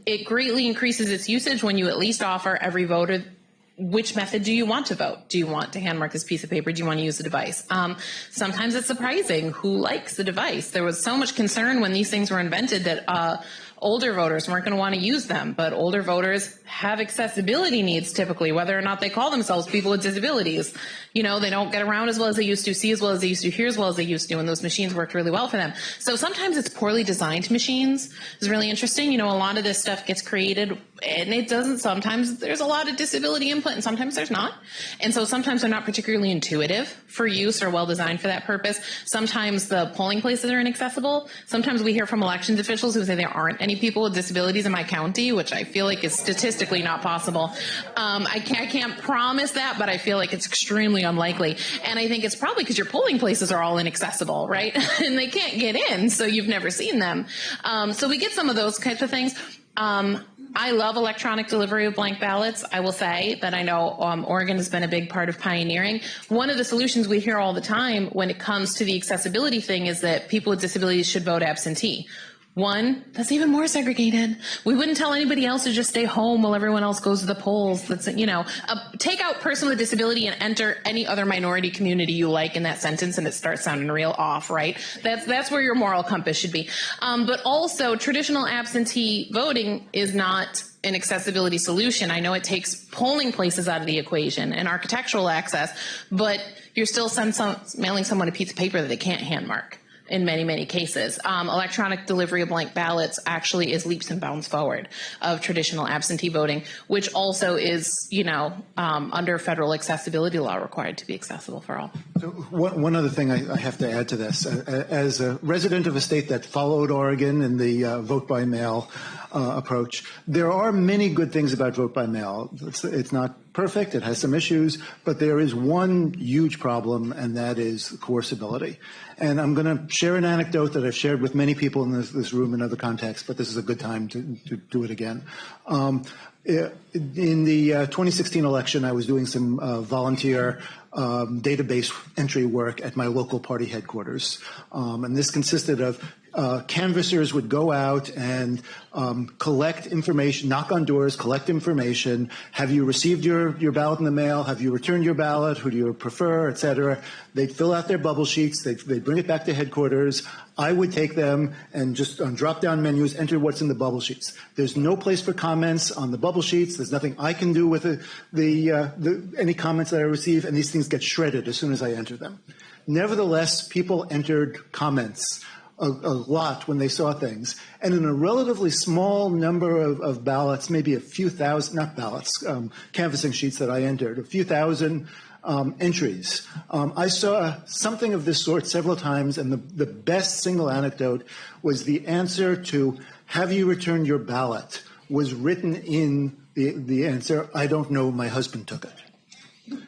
It greatly increases its usage when you at least offer every voter which method do you want to vote? Do you want to hand mark this piece of paper? Do you want to use the device? Sometimes it's surprising who likes the device. There was so much concern when these things were invented that older voters weren't going to want to use them, but older voters have accessibility needs typically, whether or not they call themselves people with disabilities. You know, they don't get around as well as they used to, see as well as they used to, hear as well as they used to, and those machines worked really well for them. So sometimes it's poorly designed machines. It's really interesting. You know, a lot of this stuff gets created and it doesn't, sometimes there's a lot of disability input and sometimes there's not. And so sometimes they're not particularly intuitive for use or well designed for that purpose. Sometimes the polling places are inaccessible. Sometimes we hear from elections officials who say there aren't any people with disabilities in my county, which I feel like is statistically not possible. I can't promise that, but I feel like it's extremely unlikely. And I think it's probably because your polling places are all inaccessible, right? And they can't get in, so you've never seen them. So we get some of those types of things. I love electronic delivery of blank ballots. I will say that I know Oregon has been a big part of pioneering. One of the solutions we hear all the time when it comes to the accessibility thing is that people with disabilities should vote absentee. One, that's even more segregated. We wouldn't tell anybody else to just stay home while everyone else goes to the polls. That's, you know, take out person with disability and enter any other minority community you like in that sentence and it starts sounding real off, right? That's where your moral compass should be. But also traditional absentee voting is not an accessibility solution. I know it takes polling places out of the equation and architectural access, but you're still mailing someone a piece of paper that they can't hand mark. In many, many cases. Electronic delivery of blank ballots actually is leaps and bounds forward of traditional absentee voting, which also is, you know, under federal accessibility law required to be accessible for all. So one other thing I have to add to this. As a resident of a state that followed Oregon in the vote by mail approach, there are many good things about vote by mail. It's not perfect, it has some issues, but there is one huge problem, and that is coercibility. And I'm going to share an anecdote that I've shared with many people in this room in other contexts, but this is a good time to do it again. In the 2016 election, I was doing some volunteer database entry work at my local party headquarters. And this consisted of canvassers would go out and collect information, knock on doors, collect information. Have you received your ballot in the mail? Have you returned your ballot? Who do you prefer, et cetera? They'd fill out their bubble sheets. They'd bring it back to headquarters. I would take them and just on drop-down menus, enter what's in the bubble sheets. There's no place for comments on the bubble sheets. There's nothing I can do with any comments that I receive, and these things get shredded as soon as I enter them. Nevertheless, people entered comments a lot when they saw things. And in a relatively small number of ballots, maybe a few thousand, not ballots, canvassing sheets that I entered, a few thousand entries. I saw something of this sort several times, and the best single anecdote was the answer to, have you returned your ballot, was written in the answer, I don't know, my husband took it.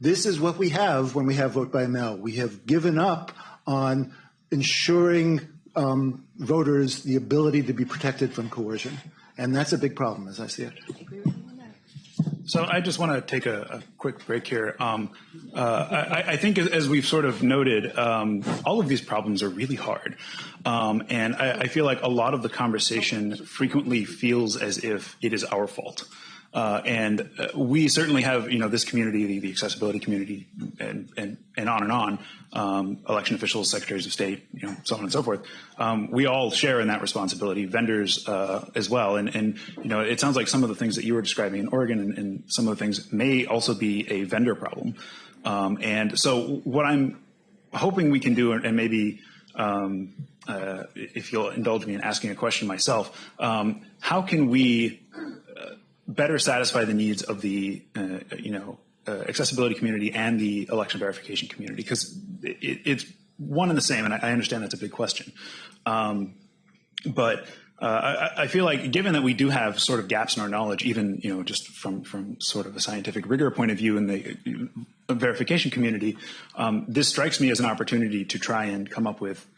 This is what we have when we have vote by mail. We have given up on ensuring voters the ability to be protected from coercion. And that's a big problem as I see it. So I just want to take a quick break here. I think as we've sort of noted, all of these problems are really hard. And I feel like a lot of the conversation frequently feels as if it is our fault. And we certainly have, this community, the accessibility community, and on, election officials, secretaries of state, so on and so forth. We all share in that responsibility, vendors as well. And it sounds like some of the things that you were describing in Oregon and some of the things may also be a vendor problem. And so what I'm hoping we can do, and maybe if you'll indulge me in asking a question myself, how can we better satisfy the needs of the, accessibility community and the election verification community? Because it's one and the same, and I understand that's a big question. But I feel like, given that we do have sort of gaps in our knowledge, even, just from sort of a scientific rigor point of view in the verification community, this strikes me as an opportunity to try and come up with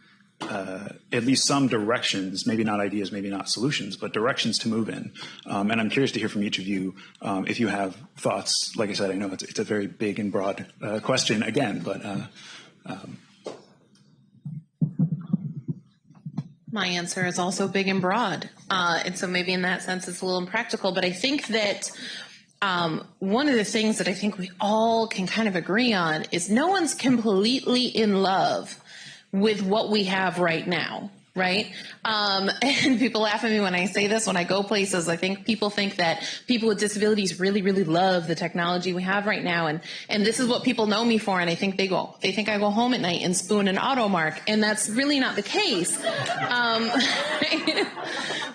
at least some directions, maybe not ideas, maybe not solutions, but directions to move in. And I'm curious to hear from each of you if you have thoughts. Like I said, I know it's a very big and broad question again, but My answer is also big and broad. And so maybe in that sense it's a little impractical, but I think that one of the things that I think we all can kind of agree on is no one's completely in love with what we have right now. Right? And people laugh at me when I say this, when I go places. I think people think that people with disabilities really, really love the technology we have right now. And this is what people know me for. And I think they think I go home at night and spoon an AutoMark. And that's really not the case.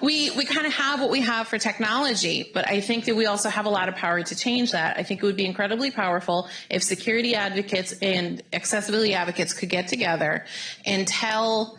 We kind of have what we have for technology, but I think that we also have a lot of power to change that. I think it would be incredibly powerful if security advocates and accessibility advocates could get together and tell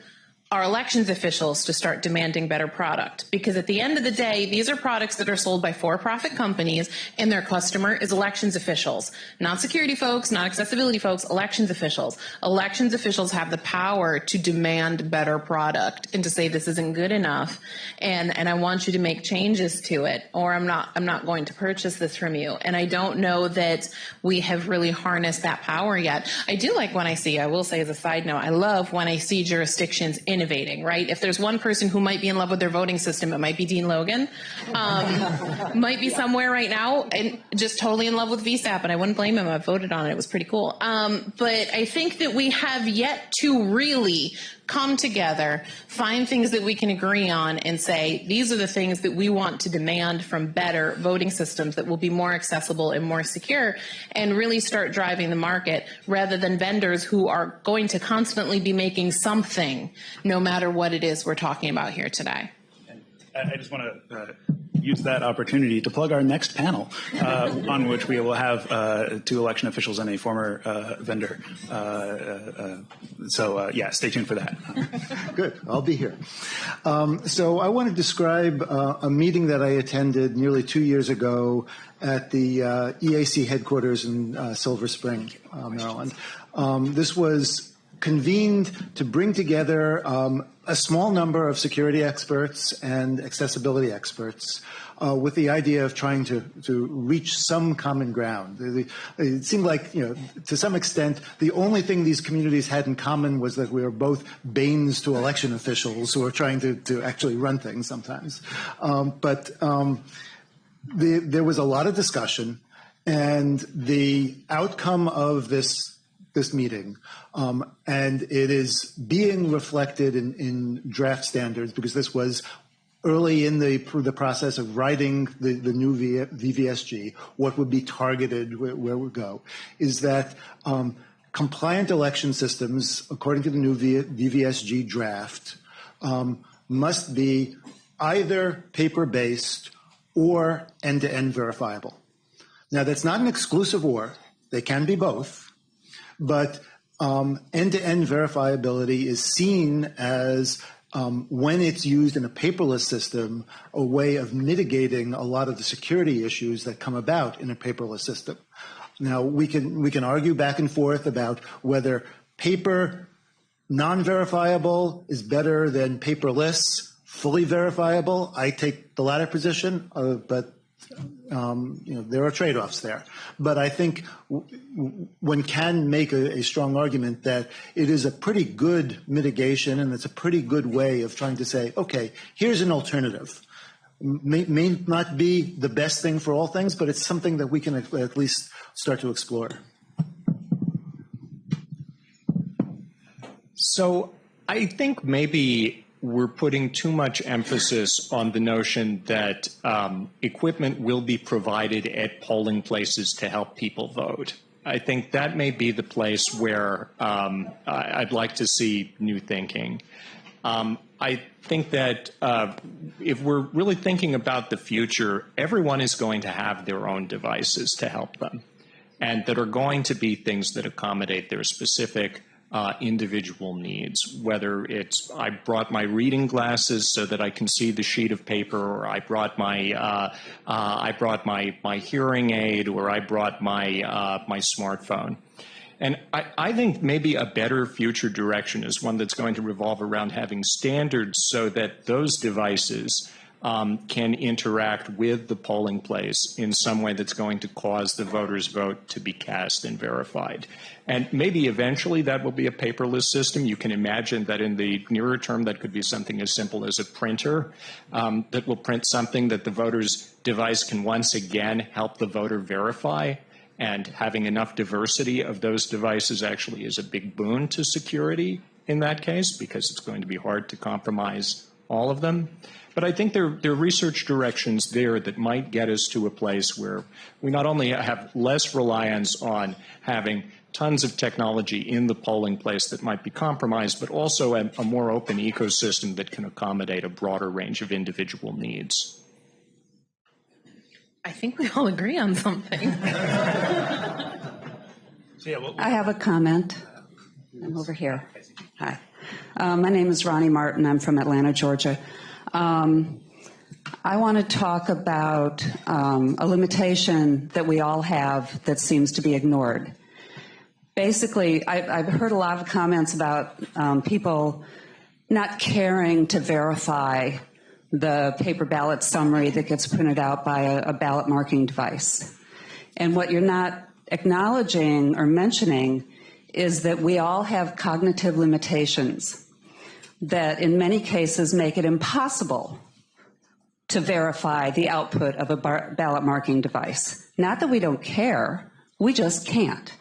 our elections officials to start demanding better product. Because at the end of the day, these are products that are sold by for-profit companies, and their customer is elections officials. Not security folks, not accessibility folks, elections officials. Elections officials have the power to demand better product and to say this isn't good enough, and I want you to make changes to it, or I'm not going to purchase this from you. And I don't know that we have really harnessed that power yet. I do like when I will say as a side note, I love when I see jurisdictions innovating, right? If there's one person who might be in love with their voting system, it might be Dean Logan. Might be somewhere right now and just totally in love with VSAP, and I wouldn't blame him. I voted on it. It was pretty cool. But I think that we have yet to really come together, find things that we can agree on, and say, these are the things that we want to demand from better voting systems that will be more accessible and more secure, and really start driving the market rather than vendors who are going to constantly be making something, no matter what it is we're talking about here today. I just want to use that opportunity to plug our next panel, on which we will have two election officials and a former vendor. Yeah, stay tuned for that. Good, I'll be here. So I want to describe a meeting that I attended nearly 2 years ago at the EAC headquarters in Silver Spring, Maryland. This was convened to bring together a small number of security experts and accessibility experts with the idea of trying to reach some common ground. It seemed like, to some extent, the only thing these communities had in common was that we were both banes to election officials who are trying to actually run things sometimes. There was a lot of discussion, and the outcome of this meeting, and it is being reflected in draft standards, because this was early in the process of writing the new VVSG, what would be targeted, where we go, is that compliant election systems, according to the new VVSG draft, must be either paper-based or end-to-end verifiable. Now, that's not an exclusive or. They can be both. But end-to-end verifiability is seen as, when it's used in a paperless system, a way of mitigating a lot of the security issues that come about in a paperless system. Now, we can argue back and forth about whether paper non-verifiable is better than paperless fully verifiable. I take the latter position, but there are trade-offs there. But I think one can make a strong argument that it is a pretty good mitigation, and it's a pretty good way of trying to say, okay, here's an alternative. May not be the best thing for all things, but it's something that we can at least start to explore. So I think maybe we're putting too much emphasis on the notion that equipment will be provided at polling places to help people vote. I think that may be the place where I'd like to see new thinking. I think that if we're really thinking about the future, everyone is going to have their own devices to help them, and that are going to be things that accommodate their specific individual needs, whether it's I brought my reading glasses so that I can see the sheet of paper, or I brought my hearing aid, or I brought my smartphone. And I think maybe a better future direction is one that's going to revolve around having standards so that those devices can interact with the polling place in some way that's going to cause the voter's vote to be cast and verified. And maybe eventually that will be a paperless system. You can imagine that in the nearer term that could be something as simple as a printer that will print something that the voter's device can once again help the voter verify. And having enough diversity of those devices actually is a big boon to security in that case, because it's going to be hard to compromise all of them. But I think there are research directions there that might get us to a place where we not only have less reliance on having tons of technology in the polling place that might be compromised, but also a more open ecosystem that can accommodate a broader range of individual needs. I think we all agree on something. I have a comment. I'm over here. Hi. My name is Ronnie Martin. I'm from Atlanta, Georgia. I want to talk about a limitation that we all have that seems to be ignored. Basically, I've heard a lot of comments about people not caring to verify the paper ballot summary that gets printed out by a ballot marking device. And what you're not acknowledging or mentioning is that we all have cognitive limitations that in many cases make it impossible to verify the output of a ballot marking device. Not that we don't care, we just can't.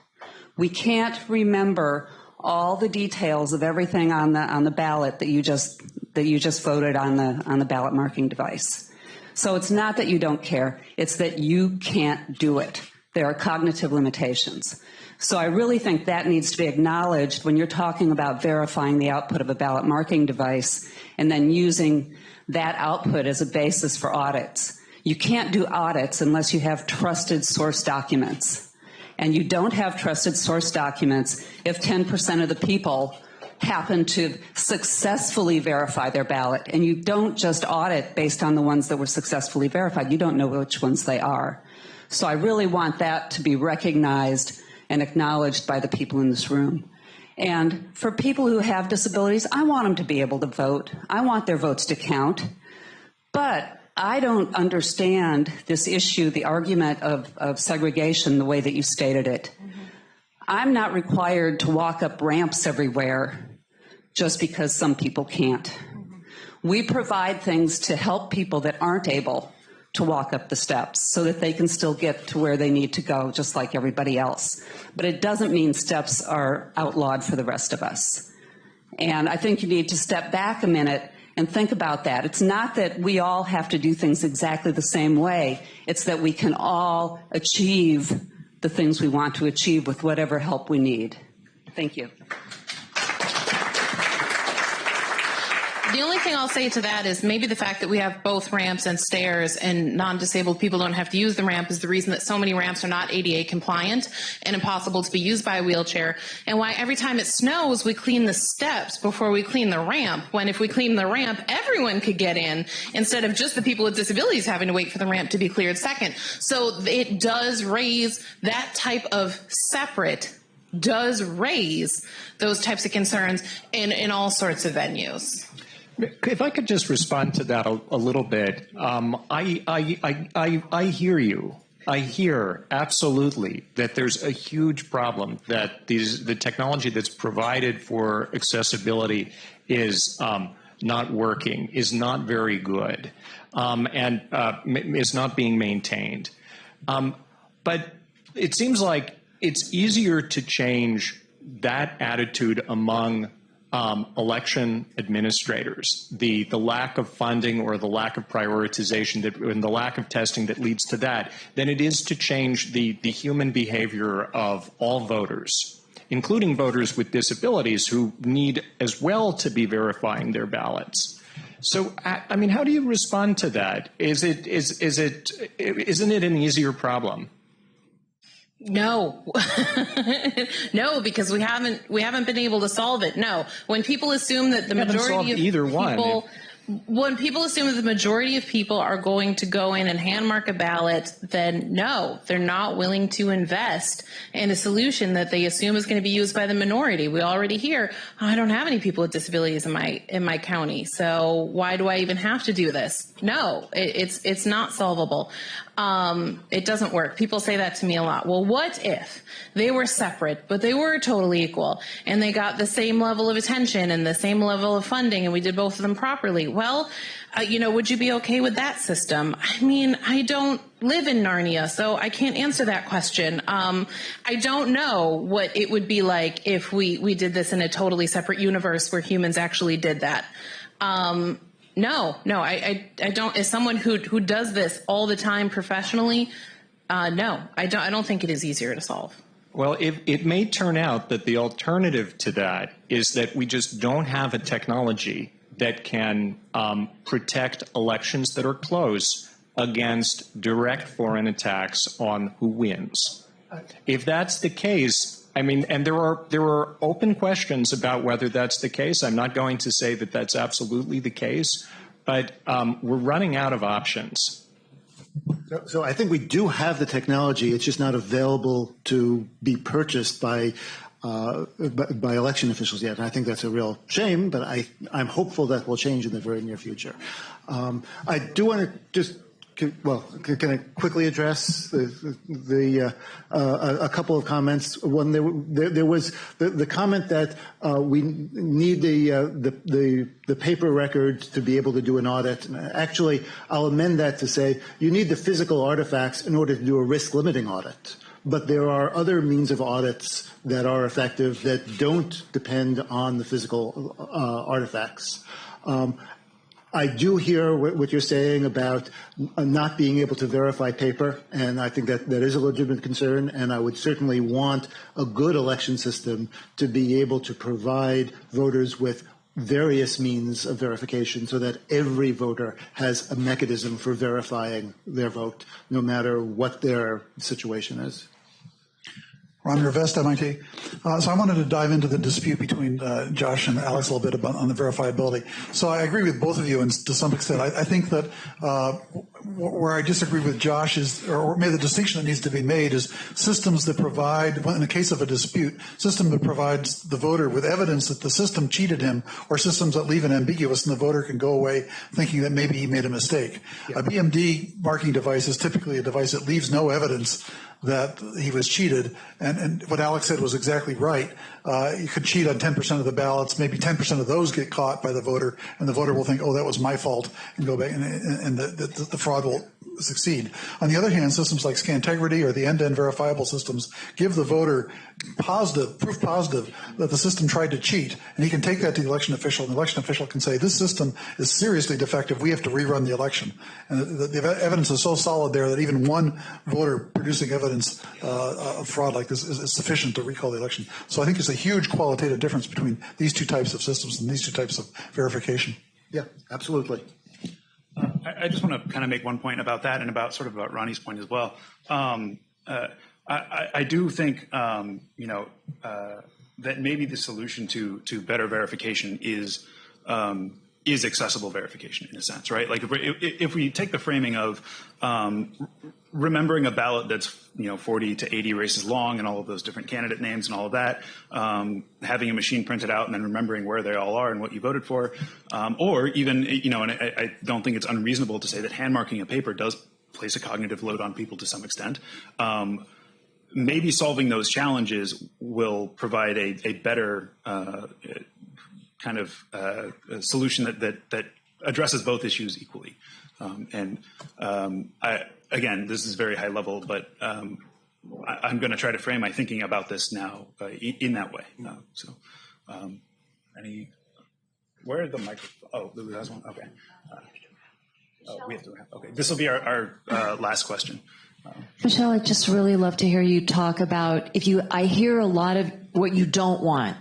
We can't remember all the details of everything on the ballot that you just voted on the ballot marking device. So it's not that you don't care, it's that you can't do it. There are cognitive limitations. So I really think that needs to be acknowledged when you're talking about verifying the output of a ballot marking device and then using that output as a basis for audits. You can't do audits unless you have trusted source documents. And you don't have trusted source documents if 10% of the people happen to successfully verify their ballot. And you don't just audit based on the ones that were successfully verified. You don't know which ones they are. So I really want that to be recognized and acknowledged by the people in this room. And for people who have disabilities, I want them to be able to vote. I want their votes to count. But I don't understand this issue, the argument of segregation, the way that you stated it. I'm not required to walk up ramps everywhere just because some people can't. We provide things to help people that aren't able to walk up the steps so that they can still get to where they need to go, just like everybody else. But it doesn't mean steps are outlawed for the rest of us. And I think you need to step back a minute and think about that. It's not that we all have to do things exactly the same way. It's that we can all achieve the things we want to achieve with whatever help we need. Thank you. The only thing I'll say to that is maybe the fact that we have both ramps and stairs and non-disabled people don't have to use the ramp is the reason that so many ramps are not ADA compliant and impossible to be used by a wheelchair, and why every time it snows we clean the steps before we clean the ramp, when if we clean the ramp everyone could get in instead of just the people with disabilities having to wait for the ramp to be cleared second. So it does raise that type of separate, does raise those types of concerns in all sorts of venues. If I could just respond to that a little bit, I hear you. I hear absolutely that there's a huge problem that the technology that's provided for accessibility is not working, is not very good, and is not being maintained. But it seems like it's easier to change that attitude among election administrators, the lack of funding or the lack of prioritization and the lack of testing that leads to that, than it is to change the human behavior of all voters, including voters with disabilities who need as well to be verifying their ballots. So, I mean, how do you respond to that? Isn't it an easier problem? No, no, because we haven't been able to solve it. No, when people assume that the majority of either people, one. when people assume that the majority of people are going to go in and hand mark a ballot, then no, they're not willing to invest in a solution that they assume is going to be used by the minority. We already hear, oh, I don't have any people with disabilities in my county, so why do I even have to do this? No, it's not solvable. It doesn't work. People say that to me a lot. Well, what if they were separate, but they were totally equal, and they got the same level of attention and the same level of funding, and we did both of them properly? Well, would you be okay with that system? I mean, I don't live in Narnia, so I can't answer that question. I don't know what it would be like if we did this in a totally separate universe where humans actually did that. No, I don't. As someone who does this all the time professionally, no, I don't think it is easier to solve. Well, it may turn out that the alternative to that is that we just don't have a technology that can protect elections that are close against direct foreign attacks on who wins. If that's the case, I mean, and there are open questions about whether that's the case. I'm not going to say that that's absolutely the case, but we're running out of options. So I think we do have the technology. It's just not available to be purchased by election officials yet. And I think that's a real shame, but I'm hopeful that will change in the very near future. I do want to just, well, can I quickly address a couple of comments? One, there was the comment that we need the paper record to be able to do an audit. Actually, I'll amend that to say you need the physical artifacts in order to do a risk limiting audit. But there are other means of audits that are effective that don't depend on the physical artifacts. I do hear what you're saying about not being able to verify paper, and I think that is a legitimate concern, and I would certainly want a good election system to be able to provide voters with various means of verification so that every voter has a mechanism for verifying their vote, no matter what their situation is. Ron Rivest, MIT. So I wanted to dive into the dispute between Josh and Alex a little bit on the verifiability. So I agree with both of you, and to some extent, I think that where I disagree with Josh is, or maybe the distinction that needs to be made is systems that provide, in the case of a dispute, system that provides the voter with evidence that the system cheated him, or systems that leave it ambiguous and the voter can go away thinking that maybe he made a mistake. Yeah. A BMD marking device is typically a device that leaves no evidence that he was cheated, and what Alex said was exactly right. You could cheat on 10% of the ballots, maybe 10% of those get caught by the voter, and the voter will think, oh, that was my fault, and go back, and the fraud will succeed. On the other hand, systems like Scantegrity or the end-to-end verifiable systems give the voter proof positive that the system tried to cheat, and he can take that to the election official, and the election official can say, this system is seriously defective, we have to rerun the election. And the evidence is so solid there that even one voter producing evidence of fraud like this is sufficient to recall the election. So I think it's a huge qualitative difference between these two types of systems and these two types of verification. Yeah, absolutely. I just want to kind of make one point about that and about Ronnie's point as well. I do think that maybe the solution to better verification is accessible verification in a sense, right? Like if we take the framing of remembering a ballot that's 40 to 80 races long and all of those different candidate names and all of that, having a machine printed out and then remembering where they all are and what you voted for, or even and I don't think it's unreasonable to say that hand marking a paper does place a cognitive load on people to some extent. Maybe solving those challenges will provide a better kind of solution that addresses both issues equally. Again, this is very high level, but I'm going to try to frame my thinking about this now in that way. Where are the microphones? Oh, the last one? Okay. We have to, okay. This will be our last question. Michelle, I'd just really love to hear you talk about I hear a lot of what you don't want.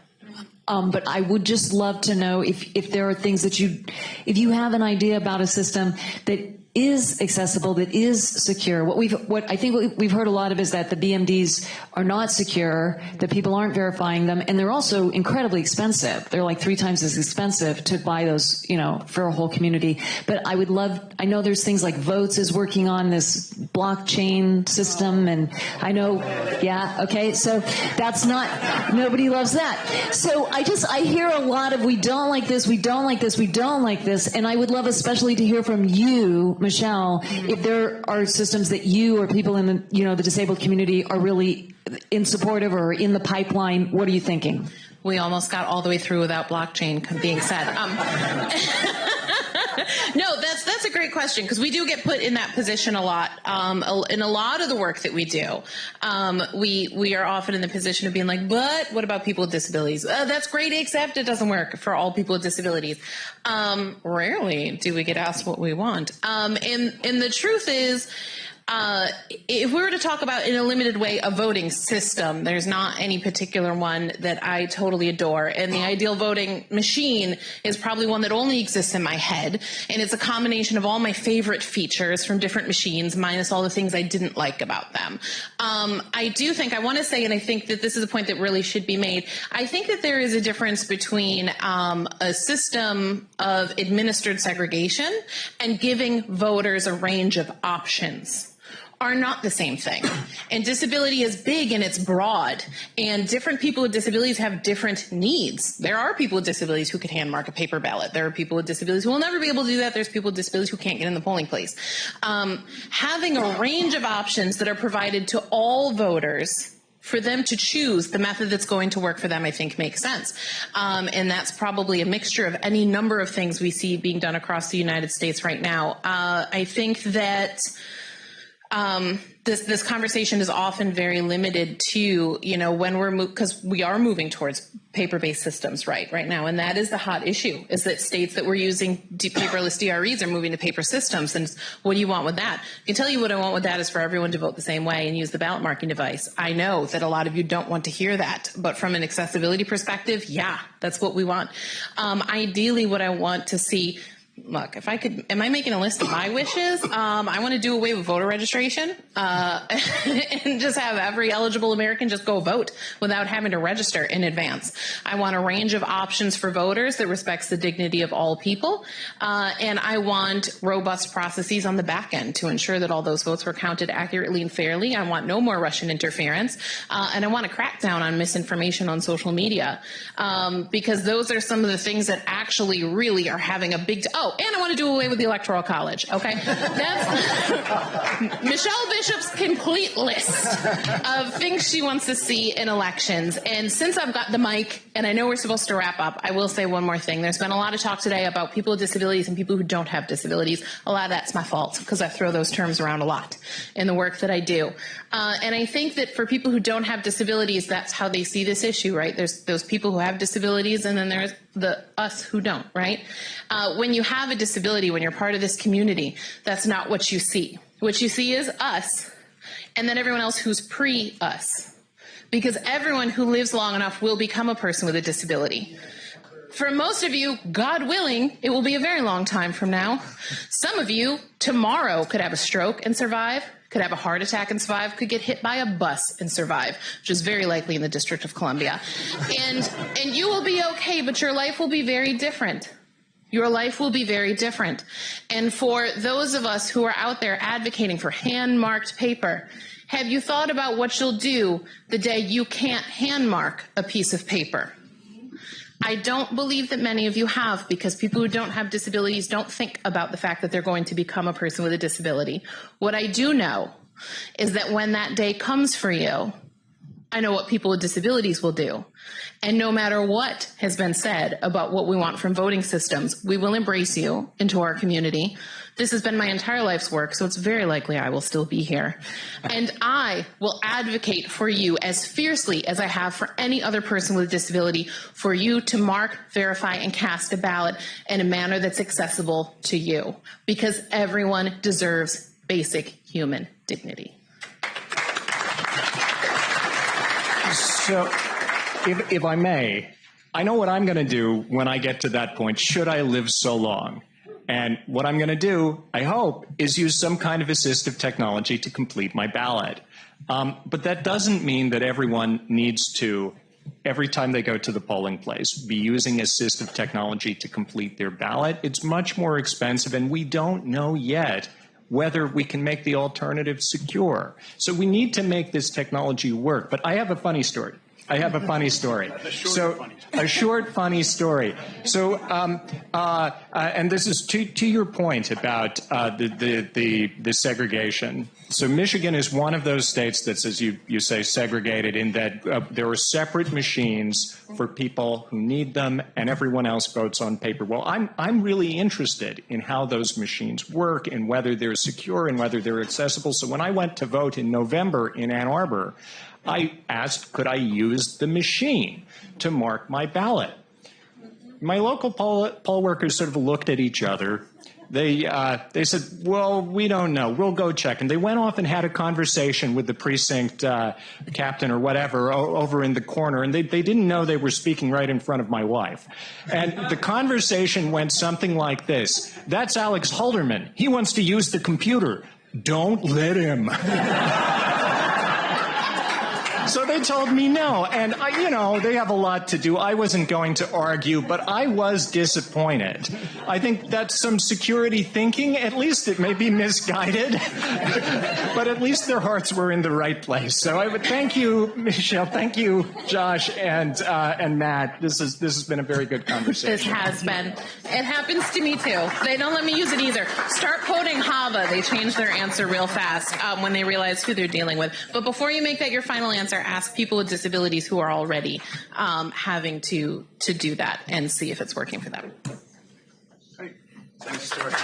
But I would just love to know if there are things that if you have an idea about a system that is accessible, that is secure. What I think we've heard a lot of is that the BMDs are not secure, that people aren't verifying them, and they're also incredibly expensive. They're like 3 times as expensive to buy those, for a whole community. But I know there's things like Votes is working on this blockchain system, and I know, so that's not, nobody loves that. So I hear a lot of, we don't like this, we don't like this, we don't like this, and I would love especially to hear from you, Michelle, if there are systems that you or people in the, the disabled community are really in support of or in the pipeline. What are you thinking? We almost got all the way through without blockchain being said. No, that's a great question, because we do get put in that position a lot. In a lot of the work that we do, we are often in the position of being like, but what about people with disabilities? That's great, except it doesn't work for all people with disabilities. Rarely do we get asked what we want. And the truth is, if we were to talk about in a limited way a voting system, there's not any particular one that I totally adore. And the ideal voting machine is probably one that only exists in my head. And it's a combination of all my favorite features from different machines, minus all the things I didn't like about them. I do think, I want to say, and I think that this is a point that really should be made, I think that there is a difference between a system of administered segregation and giving voters a range of options. Are not the same thing. And disability is big and it's broad, and different people with disabilities have different needs. There are people with disabilities who could hand mark a paper ballot. There are people with disabilities who will never be able to do that. There's people with disabilities who can't get in the polling place. Having a range of options that are provided to all voters for them to choose the method that's going to work for them, I think makes sense. And that's probably a mixture of any number of things we see being done across the United States right now. I think that this conversation is often very limited to, when we're because we are moving towards paper-based systems right now, and that is the hot issue, is that states that were using paperless DREs are moving to paper systems. And what do you want with that? I can tell you what I want with that is for everyone to vote the same way and use the ballot marking device. I know that a lot of you don't want to hear that, but from an accessibility perspective, yeah, that's what we want. Ideally, what I want to see. Look, if I could, am I making a list of my wishes? I want to do away with voter registration and just have every eligible American just go vote without having to register in advance. I want a range of options for voters that respects the dignity of all people. And I want robust processes on the back end to ensure that all those votes were counted accurately and fairly. I want no more Russian interference. And I want a crackdown on misinformation on social media, because those are some of the things that actually really are having a big, and I want to do away with the Electoral College, okay? That's Michelle Bishop's complete list of things she wants to see in elections. And since I've got the mic, and I know we're supposed to wrap up, I will say one more thing. There's been a lot of talk today about people with disabilities and people who don't have disabilities. A lot of that's my fault, because I throw those terms around a lot in the work that I do. And I think that for people who don't have disabilities, that's how they see this issue, right? There's those people who have disabilities, and then there's us who don't, right? When you have a disability, when you're part of this community, that's not what you see. What you see is us, and then everyone else who's pre-us. Because everyone who lives long enough will become a person with a disability. For most of you, God willing, it will be a very long time from now. Some of you, tomorrow, could have a stroke and survive, could have a heart attack and survive, could get hit by a bus and survive, which is very likely in the District of Columbia. And you will be okay, but your life will be very different. Your life will be very different. And for those of us who are out there advocating for hand-marked paper, have you thought about what you'll do the day you can't hand-mark a piece of paper? I don't believe that many of you have, because people who don't have disabilities don't think about the fact that they're going to become a person with a disability. What I do know is that when that day comes for you, I know what people with disabilities will do. And no matter what has been said about what we want from voting systems, we will embrace you into our community. This has been my entire life's work, so it's very likely I will still be here. And I will advocate for you as fiercely as I have for any other person with a disability, for you to mark, verify, and cast a ballot in a manner that's accessible to you, because everyone deserves basic human dignity. So, if I may, I know what I'm going to do when I get to that point, should I live so long. And what I'm going to do, I hope, is use some kind of assistive technology to complete my ballot. But that doesn't mean that everyone needs to, every time they go to the polling place, be using assistive technology to complete their ballot. It's much more expensive, and we don't know yet whether we can make the alternative secure. So we need to make this technology work. But I have a funny story. A short, funny story. So, and this is to your point about the segregation. So Michigan is one of those states that's, as you say, segregated in that there are separate machines for people who need them, and everyone else votes on paper. Well, I'm really interested in how those machines work and whether they're secure and whether they're accessible. So when I went to vote in November in Ann Arbor, I asked, could I use the machine to mark my ballot? My local poll workers sort of looked at each other. They said, well, we don't know. We'll go check. And they went off and had a conversation with the precinct captain or whatever over in the corner. And they didn't know they were speaking right in front of my wife. And the conversation went something like this. That's Alex Halderman. He wants to use the computer. Don't let him. So they told me no, and they have a lot to do. I wasn't going to argue, but I was disappointed. I think that's some security thinking. At least it may be misguided, but at least their hearts were in the right place. So I would thank you, Michelle. Thank you, Josh and Matt. This has been a very good conversation. This has been. It happens to me too. They don't let me use it either. Start quoting Hava. They change their answer real fast when they realize who they're dealing with. But before you make that your final answer, ask people with disabilities who are already having to do that and see if it's working for them. Great. Thanks, Stuart.